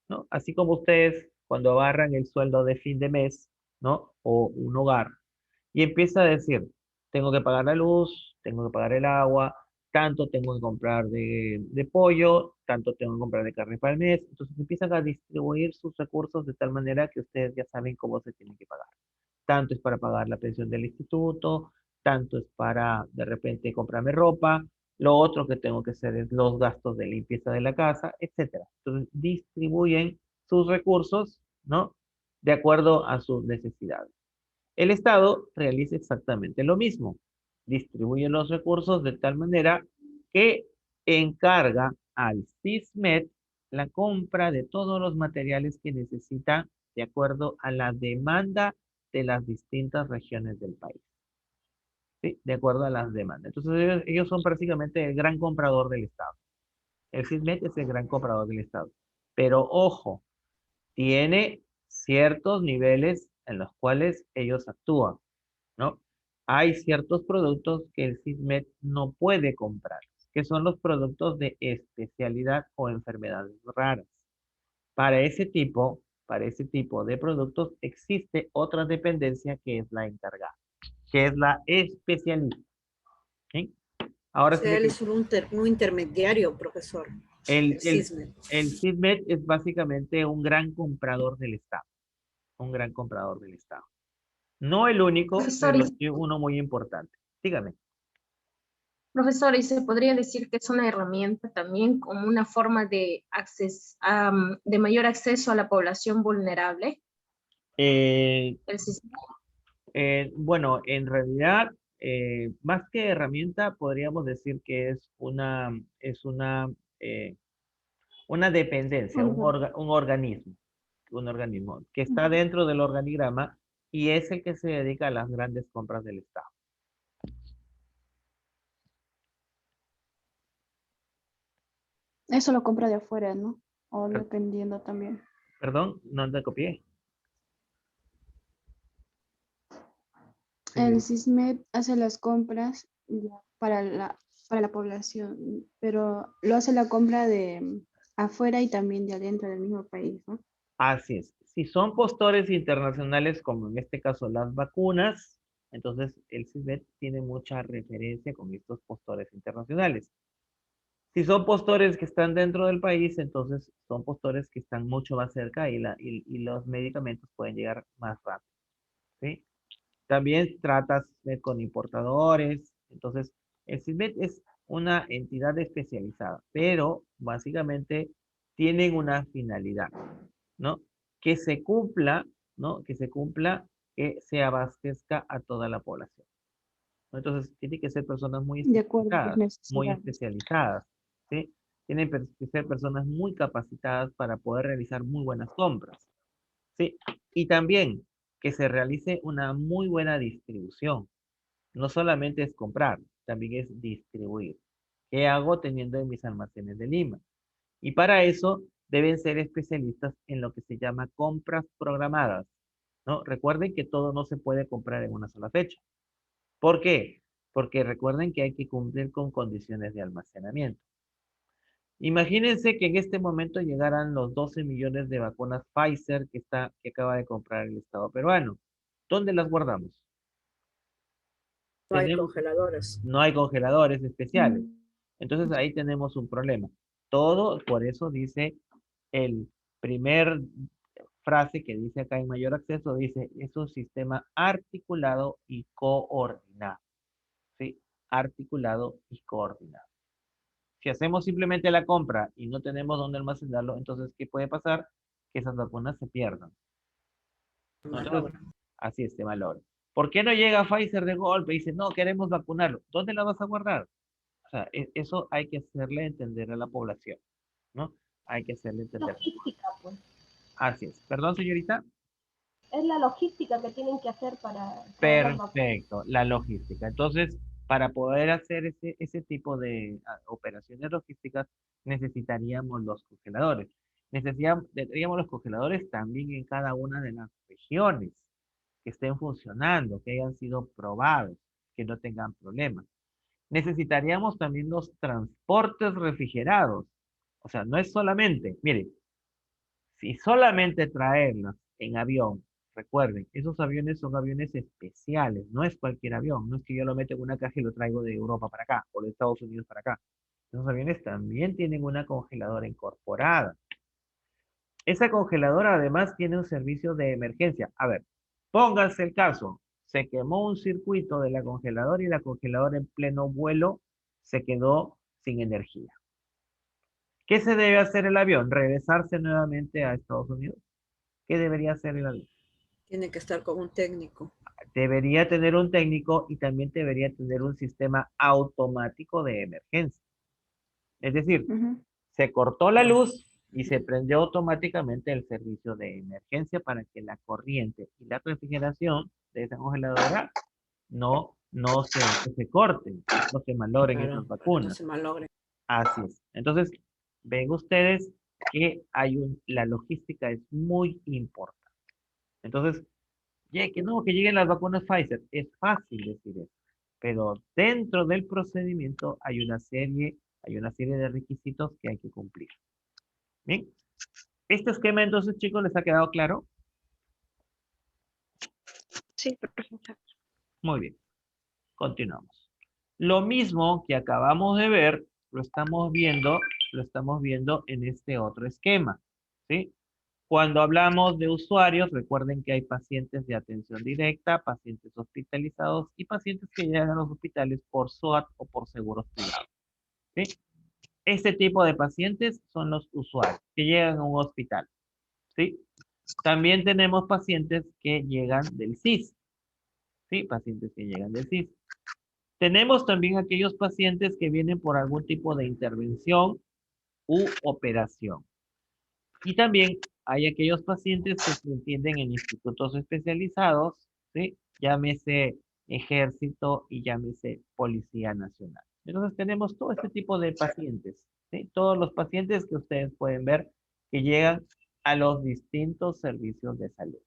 ¿no? Así como ustedes cuando agarran el sueldo de fin de mes, ¿no? O un hogar, y empieza a decir, tengo que pagar la luz, tengo que pagar el agua, tanto tengo que comprar de pollo, tanto tengo que comprar de carne para el mes. Entonces empiezan a distribuir sus recursos de tal manera que ustedes ya saben cómo se tienen que pagar. Tanto es para pagar la pensión del instituto, tanto es para de repente comprarme ropa, lo otro que tengo que hacer es los gastos de limpieza de la casa, etcétera. Entonces distribuyen sus recursos, ¿no? De acuerdo a sus necesidades. El Estado realiza exactamente lo mismo. Distribuye los recursos de tal manera que encarga al SISMED la compra de todos los materiales que necesita de acuerdo a la demanda de las distintas regiones del país. ¿Sí? De acuerdo a las demandas. Entonces ellos son prácticamente el gran comprador del Estado. El SISMED es el gran comprador del Estado. Pero ojo, tiene ciertos niveles en los cuales ellos actúan, ¿no? Hay ciertos productos que el SISMED no puede comprar, que son los productos de especialidad o enfermedades raras. Para ese tipo de productos existe otra dependencia que es la encargada, que es la especialista. ¿Sí? O Ahora sí sea, él es un intermediario, profesor. el, El el, CISMED. el SISMED es básicamente un gran comprador del Estado, un gran comprador del Estado. No el único, Profesor, pero sí uno muy importante. Dígame. profesor, y se podría decir que es una herramienta también como una forma de, de mayor acceso a la población vulnerable, Eh, el sistema. bueno, en realidad, más que herramienta, podríamos decir que es una dependencia, un organismo que está dentro del organigrama y es el que se dedica a las grandes compras del Estado. Eso lo compra de afuera, ¿no? O Per- dependiendo también. Perdón, no te copié. El Señorita. SISMED hace las compras ya para la población, pero lo hace la compra de afuera y también de adentro del mismo país, ¿no? Así es. Si son postores internacionales, como en este caso las vacunas, entonces el CISBET tiene mucha referencia con estos postores internacionales. Si son postores que están dentro del país, entonces son postores que están mucho más cerca y los medicamentos pueden llegar más rápido. ¿Sí? También tratas con importadores. Entonces, el CISBET una entidad especializada, pero básicamente tienen una finalidad, ¿no? Que se cumpla, ¿no? Que se cumpla, que se abastezca a toda la población. Entonces, tienen que ser personas De acuerdo a sus muy necesidades. especializadas, ¿sí? Tienen que ser personas muy capacitadas para poder realizar muy buenas compras, ¿sí? Y también que se realice una muy buena distribución. No solamente es comprar, también es distribuir. ¿Qué hago teniendo en mis almacenes de Lima? Y para eso deben ser especialistas en lo que se llama compras programadas, ¿no? Recuerden que todo no se puede comprar en una sola fecha. ¿Por qué? Porque recuerden que hay que cumplir con condiciones de almacenamiento. Imagínense que en este momento llegaran los 12 millones de vacunas Pfizer que acaba de comprar el Estado peruano. ¿Dónde las guardamos? No hay Tenemos, congeladoras. no hay congeladores especiales. Entonces ahí tenemos un problema. Todo, por eso dice el primer frase que dice acá en mayor acceso, dice, es un sistema articulado y coordinado. ¿Sí? Articulado y coordinado. Si hacemos simplemente la compra y no tenemos dónde almacenarlo, entonces, ¿qué puede pasar? Que esas vacunas se pierdan. ¿No? Entonces, así es, se valora. ¿Por qué no llega Pfizer de golpe y dice, no, queremos vacunarlo? ¿Dónde la vas a guardar? O sea, eso hay que hacerle entender a la población, ¿no? Hay que hacerle entender. Logística, pues. Así es. Perdón, señorita. Es la logística que tienen que hacer para traer las vacunas. Perfecto, la logística. Entonces, para poder hacer ese tipo de operaciones logísticas, necesitaríamos los congeladores. Necesitaríamos los congeladores también en cada una de las regiones, que estén funcionando, que hayan sido probados, que no tengan problemas. Necesitaríamos también los transportes refrigerados. O sea, no es solamente, mire, si solamente traerlas en avión, recuerden, esos aviones son aviones especiales, no es cualquier avión, no es que yo lo meto en una caja y lo traigo de Europa para acá o de Estados Unidos para acá. Esos aviones también tienen una congeladora incorporada. Esa congeladora además tiene un servicio de emergencia. A ver, pónganse el caso, se quemó un circuito de la congeladora y la congeladora en pleno vuelo se quedó sin energía. ¿Qué se debe hacer el avión? ¿Regresarse nuevamente a Estados Unidos? ¿Qué debería hacer el avión? Tiene que estar con un técnico. Debería tener un técnico y también debería tener un sistema automático de emergencia. Es decir, se cortó la luz y se prendió automáticamente el servicio de emergencia para que la corriente y la refrigeración de esa congeladora no se corten, no se malogren Claro, esas para que no vacunas. se malogre. Así es. Entonces, ven ustedes que la logística es muy importante. Entonces, que no, que lleguen las vacunas Pfizer. Es fácil decir eso. Pero dentro del procedimiento hay una serie de requisitos que hay que cumplir. Bien. Este esquema entonces, chicos, ¿les ha quedado claro? Sí, profesor. Muy bien. Continuamos. Lo mismo que acabamos de ver, lo estamos viendo en este otro esquema. ¿Sí? Cuando hablamos de usuarios, recuerden que hay pacientes de atención directa, pacientes hospitalizados y pacientes que llegan a los hospitales por SOAT o por seguros privados. ¿Sí? Este tipo de pacientes son los usuarios que llegan a un hospital. ¿Sí? También tenemos pacientes que llegan del CIS. ¿Sí? Pacientes que llegan del CIS. Tenemos también aquellos pacientes que vienen por algún tipo de intervención u operación. Y también hay aquellos pacientes que se atienden en institutos especializados, ¿sí? Llámese ejército y llámese Policía Nacional. Entonces tenemos todo este tipo de pacientes, ¿sí? Todos los pacientes que ustedes pueden ver que llegan a los distintos servicios de salud,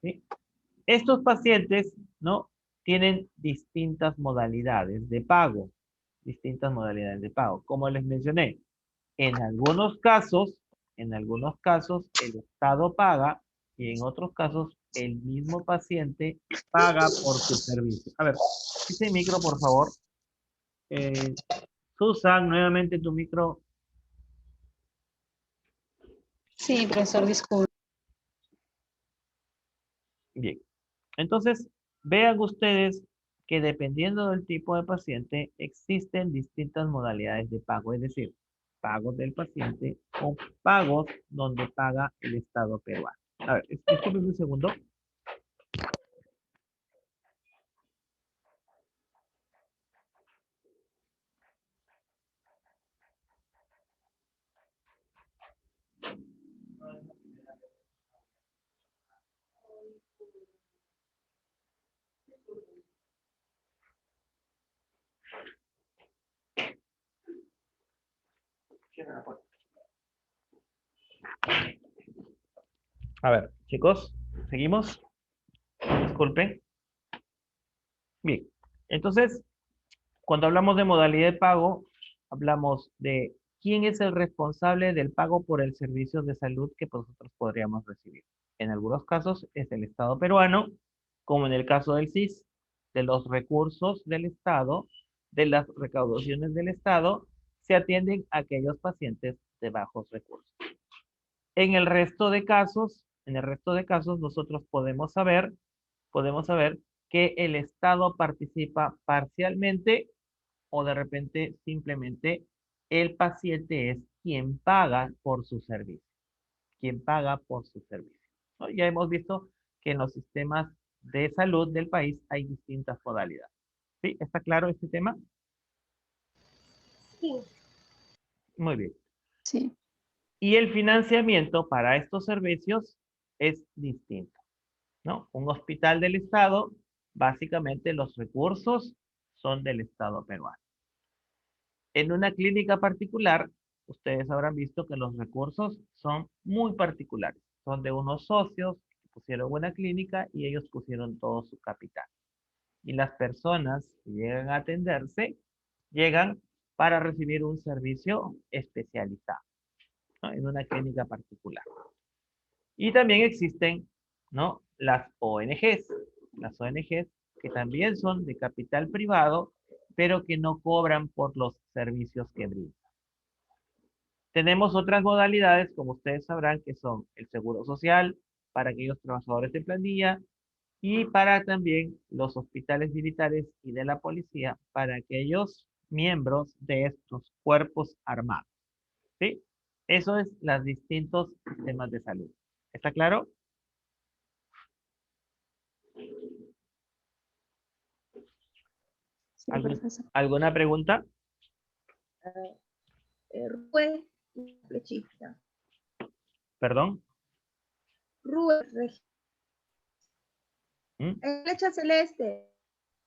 ¿sí? Estos pacientes, ¿no? Tienen distintas modalidades de pago, Como les mencioné, en algunos casos, el Estado paga y en otros casos el mismo paciente paga por su servicio. A ver, ese micro, por favor. Susan, nuevamente tu micro. Sí, profesor, disculpe. Bien. Entonces, vean ustedes que dependiendo del tipo de paciente existen distintas modalidades de pago, es decir, pagos del paciente o pagos donde paga el Estado peruano. A ver, disculpen un segundo. A ver, chicos, seguimos. Disculpen. Bien, entonces, cuando hablamos de modalidad de pago, hablamos de quién es el responsable del pago por el servicio de salud que nosotros podríamos recibir. En algunos casos es el Estado peruano, como en el caso del CIS, de los recursos del Estado, de las recaudaciones del Estado, se atienden a aquellos pacientes de bajos recursos. En el resto de casos, nosotros podemos saber que el Estado participa parcialmente o de repente simplemente el paciente es quien paga por su servicio. Quien paga por su servicio, ¿no? Ya hemos visto que en los sistemas de salud del país hay distintas modalidades. ¿Sí? ¿Está claro este tema? Sí. Muy bien. Sí. Y el financiamiento para estos servicios es distinto, ¿no? Un hospital del Estado, básicamente los recursos son del Estado peruano. En una clínica particular, ustedes habrán visto que los recursos son muy particulares. Son de unos socios que pusieron una clínica y ellos pusieron todo su capital. Y las personas que llegan a atenderse, llegan para recibir un servicio especializado, ¿no? En una clínica particular. Y también existen, ¿no? Las ONGs que también son de capital privado, pero que no cobran por los servicios que brindan. Tenemos otras modalidades, como ustedes sabrán, que son el seguro social para aquellos trabajadores de planilla y para también los hospitales militares y de la policía para aquellos miembros de estos cuerpos armados. ¿Sí? Eso es los distintos sistemas de salud. ¿Está claro? Sí, profesor. ¿Alguna pregunta? Rue y flechita. ¿Perdón? Rue, ¿Mm? flecha celeste.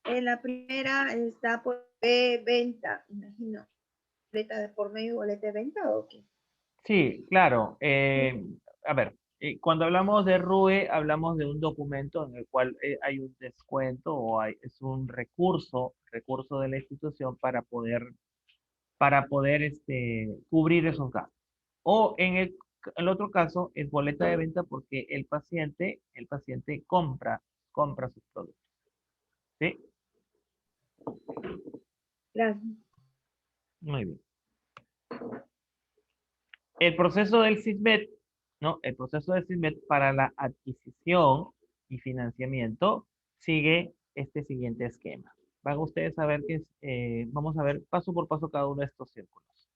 En la primera está por venta, imagino. ¿Boleta de por medio, boleta de venta o qué? Sí, claro. A ver, cuando hablamos de RUE, hablamos de un documento en el cual hay un descuento o es un recurso de la institución para poder cubrir esos gastos. O en el otro caso es boleta de venta porque el paciente compra sus productos. ¿Sí? Gracias. Muy bien. El proceso del SISMED, ¿no? El proceso del SISMED para la adquisición y financiamiento sigue este siguiente esquema. Van ustedes a ver vamos a ver paso por paso cada uno de estos círculos.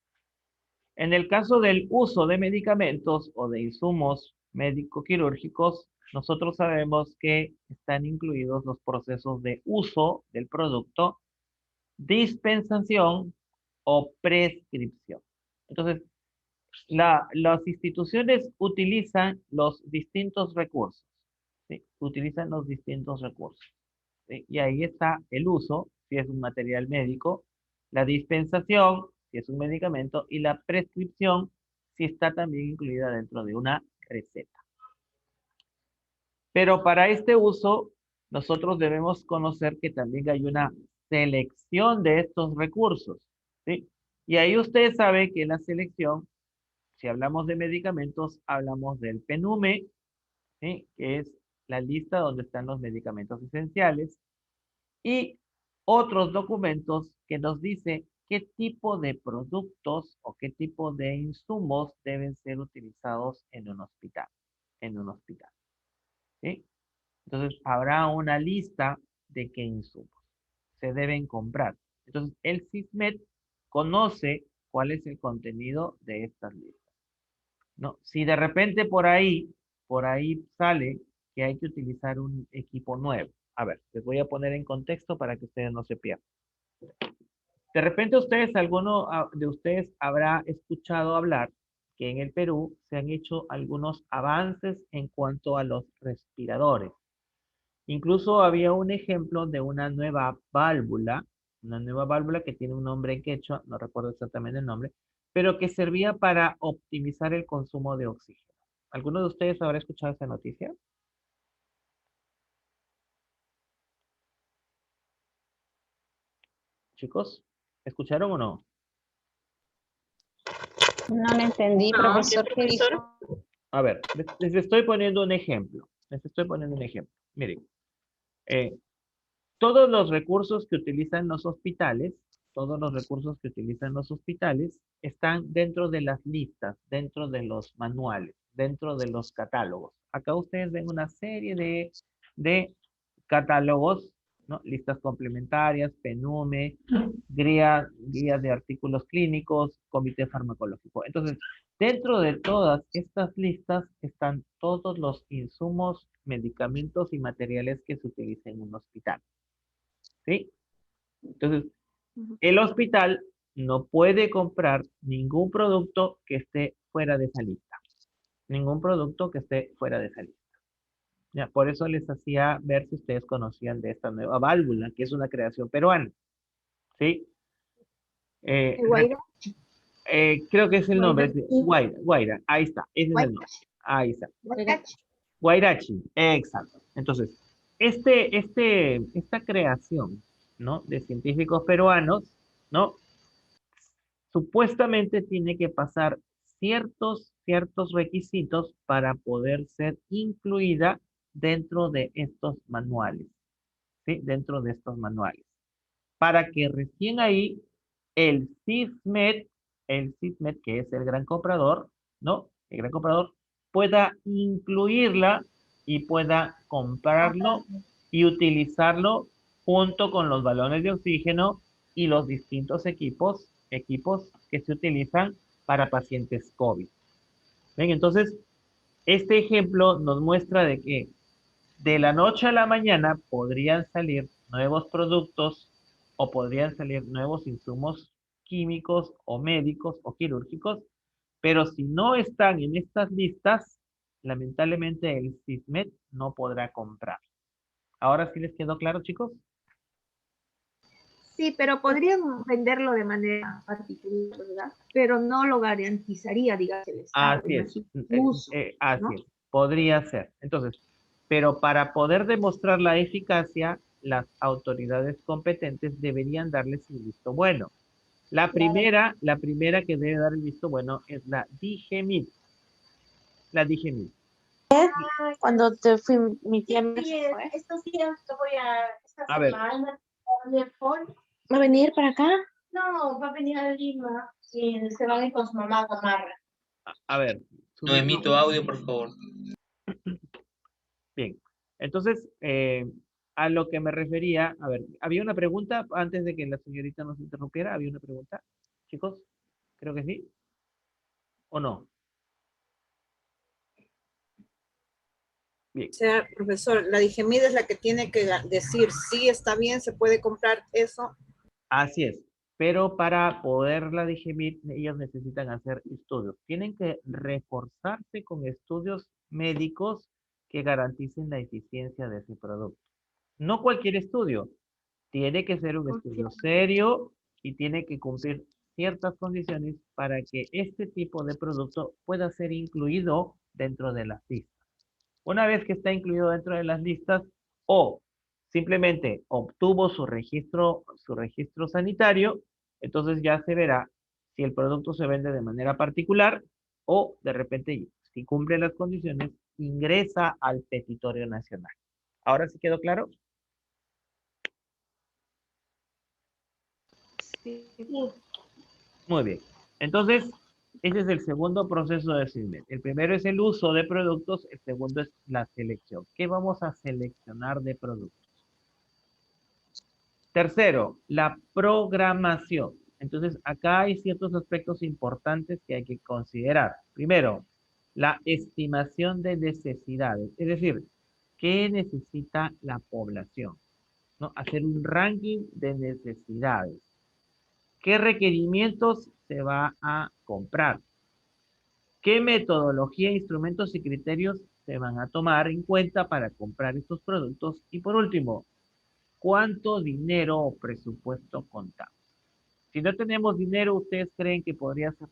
En el caso del uso de medicamentos o de insumos médico-quirúrgicos, nosotros sabemos que están incluidos los procesos de uso del producto, dispensación o prescripción. Entonces, las instituciones utilizan los distintos recursos, ¿sí? Utilizan los distintos recursos, ¿sí? Y ahí está el uso, si es un material médico, la dispensación, si es un medicamento, y la prescripción, si está también incluida dentro de una receta. Pero para este uso, nosotros debemos conocer que también hay una selección de estos recursos, ¿sí? Y ahí usted sabe que la selección, si hablamos de medicamentos, hablamos del PENUME, ¿sí? Que es la lista donde están los medicamentos esenciales, y otros documentos que nos dice qué tipo de productos o qué tipo de insumos deben ser utilizados en un hospital, ¿sí? Entonces, habrá una lista de qué insumos. se deben comprar. Entonces, el SISMED conoce cuál es el contenido de estas listas. ¿No? Si de repente por ahí sale que hay que utilizar un equipo nuevo. A ver, les voy a poner en contexto para que ustedes no se pierdan. De repente alguno de ustedes habrá escuchado hablar que en el Perú se han hecho algunos avances en cuanto a los respiradores. Incluso había un ejemplo de una nueva válvula que tiene un nombre en quechua, no recuerdo exactamente el nombre, pero que servía para optimizar el consumo de oxígeno. ¿Alguno de ustedes habrá escuchado esa noticia? Chicos, ¿escucharon o no? No lo entendí, profesor. ¿Qué dijo? A ver, les estoy poniendo un ejemplo. Miren, todos los recursos que utilizan los hospitales, están dentro de las listas, dentro de los manuales, dentro de los catálogos. Acá ustedes ven una serie de catálogos, ¿no? Listas complementarias, PENUME, guías de artículos clínicos, comité farmacológico. Entonces, dentro de todas estas listas están todos los insumos, medicamentos y materiales que se utilizan en un hospital. ¿Sí? Entonces, el hospital no puede comprar ningún producto que esté fuera de esa lista. Ningún producto que esté fuera de esa lista. Ya, por eso les hacía ver si ustedes conocían de esta nueva válvula, que es una creación peruana. ¿Sí? Guaira. Creo que es el nombre. Guairachi. Guaira. Ahí está. Ese es el nombre. Ahí está. Guairachi. Exacto. Entonces, esta creación, ¿no? De científicos peruanos, ¿no? Supuestamente tiene que pasar ciertos requisitos para poder ser incluida dentro de estos manuales, ¿sí? Dentro de estos manuales. Para que recién ahí el SISMED, que es el gran comprador, ¿no? El gran comprador pueda incluirla y pueda comprarlo y utilizarlo junto con los balones de oxígeno y los distintos equipos que se utilizan para pacientes COVID. ¿Ven? Entonces, este ejemplo nos muestra de que de la noche a la mañana podrían salir nuevos productos o podrían salir nuevos insumos químicos o médicos o quirúrgicos, pero si no están en estas listas, lamentablemente el SISMED no podrá comprar. ¿Ahora sí les quedó claro, chicos? Sí, pero podrían venderlo de manera particular, ¿verdad? Pero no lo garantizaría, digamos, el Estado. Así es. Uso, Así ¿no? es. Podría ser. Entonces, pero para poder demostrar la eficacia, las autoridades competentes deberían darles el visto bueno. La primera que debe dar el visto bueno es la DIGEMIT. La DIGEMIT. Cuando te fui, mi tía me fue. Estos días yo voy esta A ver. semana ¿Va a venir para acá? No, va a venir a Lima y se van a ir con su mamá a Gamarra. A ver. No emito audio, por favor. Bien. Entonces, a lo que me refería, a ver, había una pregunta antes de que la señorita nos interrumpiera. ¿Había una pregunta? Chicos, creo que sí. ¿O no? Bien. O sea, profesor, la DIGEMID es la que tiene que decir si está bien, se puede comprar eso. Así es. Pero para poder la DIGEMIT, ellos necesitan hacer estudios. Tienen que reforzarse con estudios médicos que garanticen la eficiencia de ese producto. No cualquier estudio. Tiene que ser un estudio serio y tiene que cumplir ciertas condiciones para que este tipo de producto pueda ser incluido dentro de las listas. Una vez que está incluido dentro de las listas o simplemente obtuvo su registro sanitario, entonces ya se verá si el producto se vende de manera particular o de repente, si cumple las condiciones, ingresa al petitorio nacional. ¿Ahora sí quedó claro? Sí. Muy bien. Entonces, ese es el segundo proceso de SISMED. El primero es el uso de productos, el segundo es la selección. ¿Qué vamos a seleccionar de productos? Tercero, la programación. Entonces, acá hay ciertos aspectos importantes que hay que considerar. Primero, la estimación de necesidades, es decir, ¿qué necesita la población? ¿No? Hacer un ranking de necesidades. ¿Qué requerimientos se va a comprar? ¿Qué metodología, instrumentos y criterios se van a tomar en cuenta para comprar estos productos? Y por último, ¿cuánto dinero o presupuesto contamos? Si no tenemos dinero, ¿ustedes creen que podría ser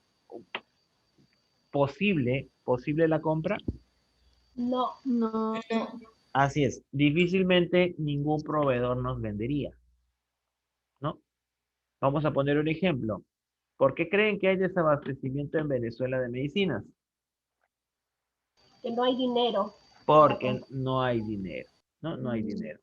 posible la compra? No. No. Así es, difícilmente ningún proveedor nos vendería, ¿no? Vamos a poner un ejemplo. ¿Por qué creen que hay desabastecimiento en Venezuela de medicinas? Que no hay dinero. Porque no hay dinero, ¿no? No hay dinero.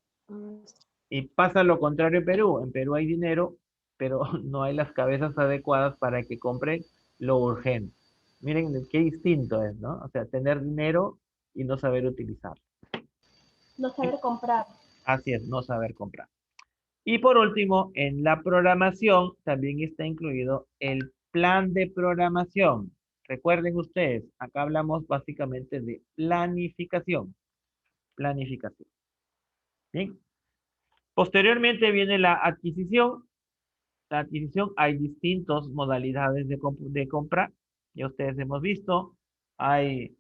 Y pasa lo contrario en Perú. En Perú hay dinero, pero no hay las cabezas adecuadas para que compren lo urgente. Miren qué distinto es, ¿no? O sea, tener dinero y no saber utilizarlo. No saber comprar. Así es, no saber comprar. Y por último, en la programación también está incluido el plan de programación. Recuerden ustedes, acá hablamos básicamente de planificación. Planificación. Bien. Posteriormente viene la adquisición. La adquisición, hay distintas modalidades de compra. Ya ustedes hemos visto. Hay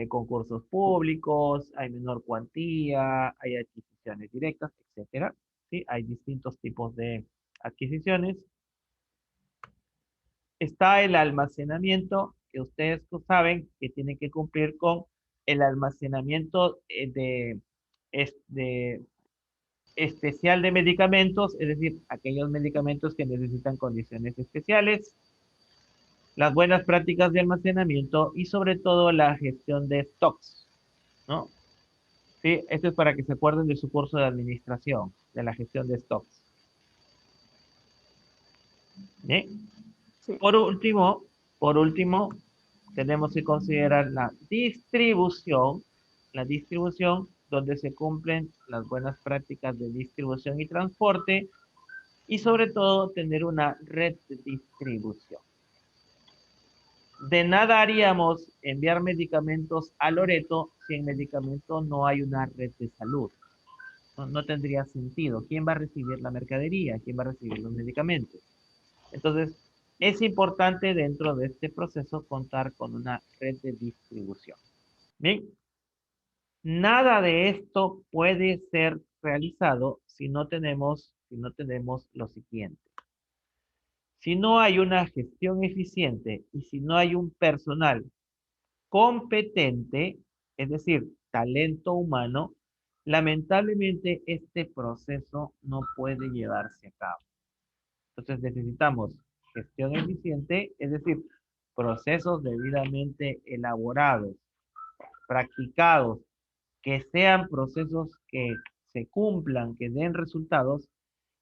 concursos públicos, hay menor cuantía, hay adquisiciones directas, etcétera. ¿Sí? Hay distintos tipos de adquisiciones. Está el almacenamiento, que ustedes saben que tienen que cumplir con el almacenamiento de especial de medicamentos, es decir, aquellos medicamentos que necesitan condiciones especiales, las buenas prácticas de almacenamiento y sobre todo la gestión de stocks, ¿no? Sí, esto es para que se acuerden de su curso de administración, de la gestión de stocks. ¿Bien? Sí. Por último, tenemos que considerar la distribución donde se cumplen las buenas prácticas de distribución y transporte, y sobre todo tener una red de distribución. De nada haríamos enviar medicamentos a Loreto si en medicamento no hay una red de salud. No tendría sentido. ¿Quién va a recibir la mercadería? ¿Quién va a recibir los medicamentos? Entonces, es importante dentro de este proceso contar con una red de distribución. Bien, nada de esto puede ser realizado si no tenemos lo siguiente. Si no hay una gestión eficiente y si no hay un personal competente, es decir, talento humano, lamentablemente este proceso no puede llevarse a cabo. Entonces necesitamos gestión eficiente, es decir, procesos debidamente elaborados, practicados, que sean procesos que se cumplan, que den resultados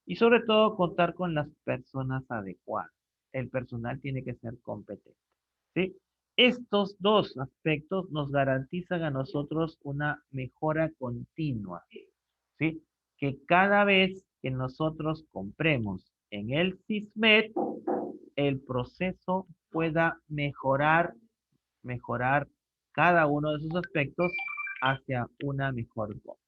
y sobre todo contar con las personas adecuadas. El personal tiene que ser competente. ¿Sí? Estos dos aspectos nos garantizan a nosotros una mejora continua. ¿Sí? Que cada vez que nosotros compremos en el SISMED, el proceso pueda mejorar cada uno de sus aspectos hacia una mejor compra.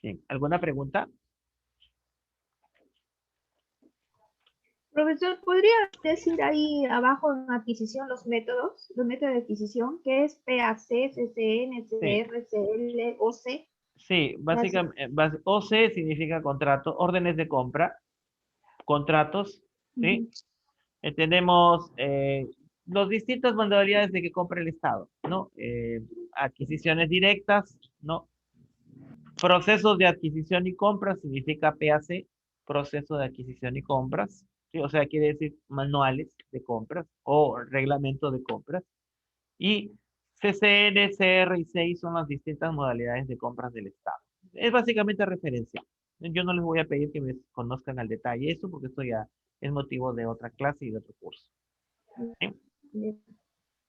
Bien, ¿alguna pregunta? Profesor, ¿podría decir ahí abajo en adquisición los métodos de adquisición? ¿Qué es PAC, CCN, CR, CL, OC? Sí, básicamente, OC significa contrato, órdenes de compra, contratos, ¿sí? Tenemos las distintas modalidades de que compra el Estado, ¿no? Adquisiciones directas, ¿no? Procesos de adquisición y compra significa PAC, proceso de adquisición y compras, ¿sí? O sea, quiere decir manuales de compras o reglamento de compras. Y CCN, CR y CI son las distintas modalidades de compras del Estado. Es básicamente referencia. Yo no les voy a pedir que me conozcan al detalle eso, porque esto ya es motivo de otra clase y de otro curso. ¿Sí?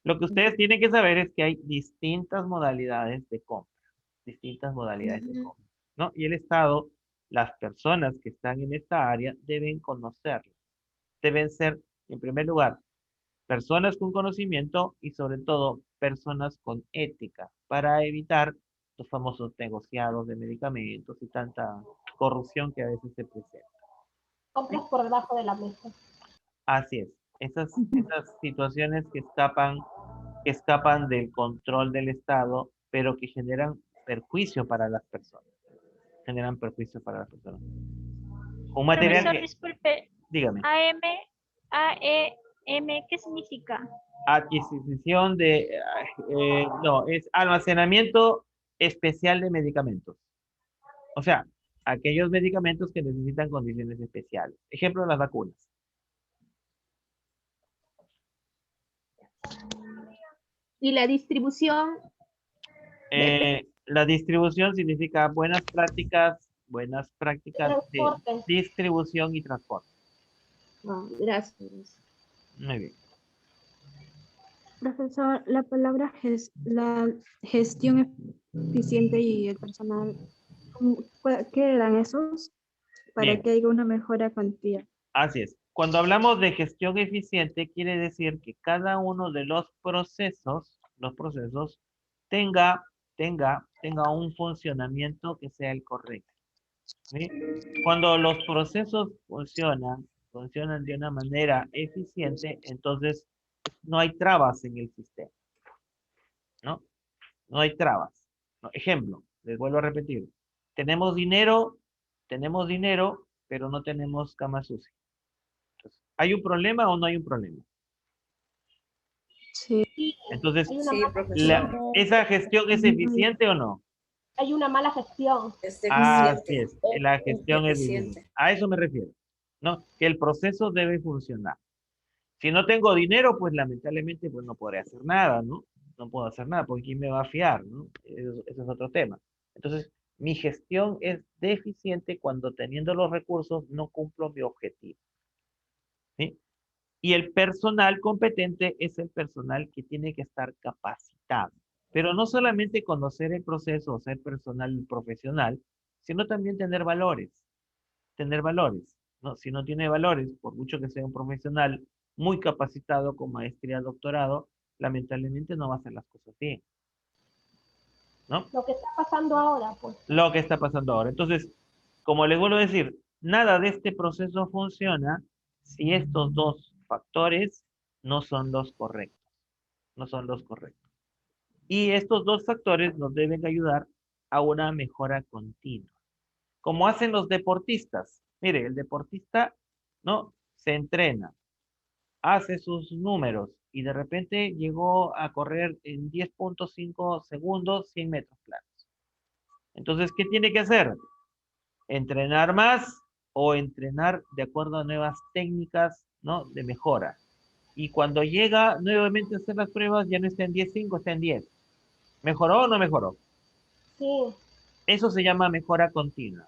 Lo que ustedes tienen que saber es que hay distintas modalidades de compra. distintas modalidades de compra, ¿no? Y el Estado, las personas que están en esta área deben conocerlo. Deben ser, en primer lugar, personas con conocimiento y sobre todo personas con ética para evitar los famosos negociados de medicamentos y tanta corrupción que a veces se presenta. Compras por debajo de la mesa. Así es. Esas situaciones que escapan del control del Estado, pero que generan perjuicio para las personas. Generan perjuicio para las personas. Un material Profesor, que... disculpe. Dígame. AEM, ¿qué significa? Adquisición de... no, es almacenamiento especial de medicamentos. O sea, aquellos medicamentos que necesitan condiciones especiales. Ejemplo, las vacunas. Y la distribución. La distribución significa buenas prácticas de Transporte. distribución y transporte. Gracias. Muy bien. Profesor, la palabra la gestión eficiente y el personal, ¿qué eran esos? Para Bien. que haya una mejora continua. Así es. Cuando hablamos de gestión eficiente, quiere decir que cada uno de los procesos tenga un funcionamiento que sea el correcto. ¿Sí? Cuando los procesos funcionan de una manera eficiente, entonces no hay trabas en el sistema. ¿No? No hay trabas. ¿No? Ejemplo, les vuelvo a repetir. Tenemos dinero, pero no tenemos cama sucia. Entonces, ¿hay un problema o no hay un problema? Sí. Entonces, Sí, profesor. ¿esa gestión es eficiente o no? Hay una mala gestión. Es Así deficiente. es, la gestión es Deficiente. eficiente. A eso me refiero, ¿no? Que el proceso debe funcionar. Si no tengo dinero, pues lamentablemente pues no podré hacer nada, ¿no? No puedo hacer nada, porque ¿quién me va a fiar, no? Eso es otro tema. Entonces, mi gestión es deficiente cuando teniendo los recursos no cumplo mi objetivo. ¿Sí? Y el personal competente es el personal que tiene que estar capacitado. Pero no solamente conocer el proceso o ser personal profesional, sino también tener valores. Tener valores, ¿no? Si no tiene valores, por mucho que sea un profesional muy capacitado con maestría, doctorado, lamentablemente no va a hacer las cosas bien. ¿No? Lo que está pasando ahora, pues. Lo que está pasando ahora. Entonces, como les vuelvo a decir, nada de este proceso funciona si estos dos factores no son los correctos. No son los correctos. Y estos dos factores nos deben ayudar a una mejora continua. Como hacen los deportistas. Mire, el deportista, ¿no? Se entrena, hace sus números y de repente llegó a correr en 10.5 segundos 100 metros planos. Entonces, ¿qué tiene que hacer? Entrenar más o entrenar de acuerdo a nuevas técnicas, ¿no? De mejora. Y cuando llega nuevamente a hacer las pruebas, ya no está en 10.5, está en 10. ¿Mejoró o no mejoró? Sí. Eso se llama mejora continua,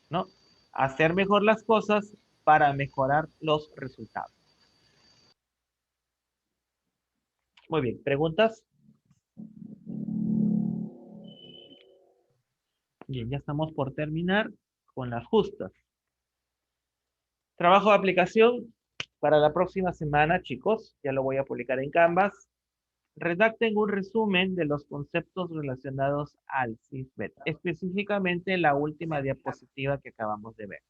¿no? Hacer mejor las cosas para mejorar los resultados. Muy bien, ¿preguntas? Bien, ya estamos por terminar con las justas. Trabajo de aplicación para la próxima semana, chicos. Ya lo voy a publicar en Canvas. Redacten un resumen de los conceptos relacionados al SISBET, específicamente la última diapositiva que acabamos de ver.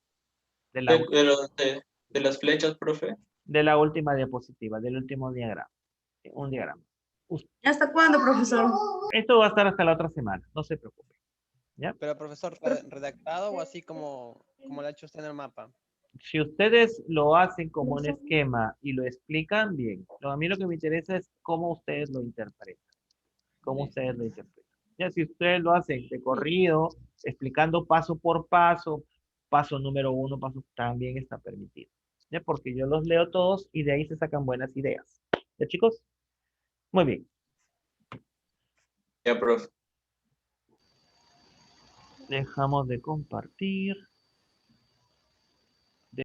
De las flechas, profe. De la última diapositiva, del último diagrama. Un diagrama. ¿Hasta cuándo, profesor? Esto va a estar hasta la otra semana, no se preocupe. ¿Ya? Pero profesor, ¿redactado o así como lo ha hecho usted en el mapa? Si ustedes lo hacen como un esquema y lo explican bien, a mí lo que me interesa es cómo ustedes lo interpretan. Cómo ustedes lo interpretan. Ya, si ustedes lo hacen de corrido, explicando paso por paso, paso número 1, también está permitido. ¿Ya? Porque yo los leo todos y de ahí se sacan buenas ideas. ¿Ya, chicos? Muy bien. Ya, profe. Dejamos de compartir.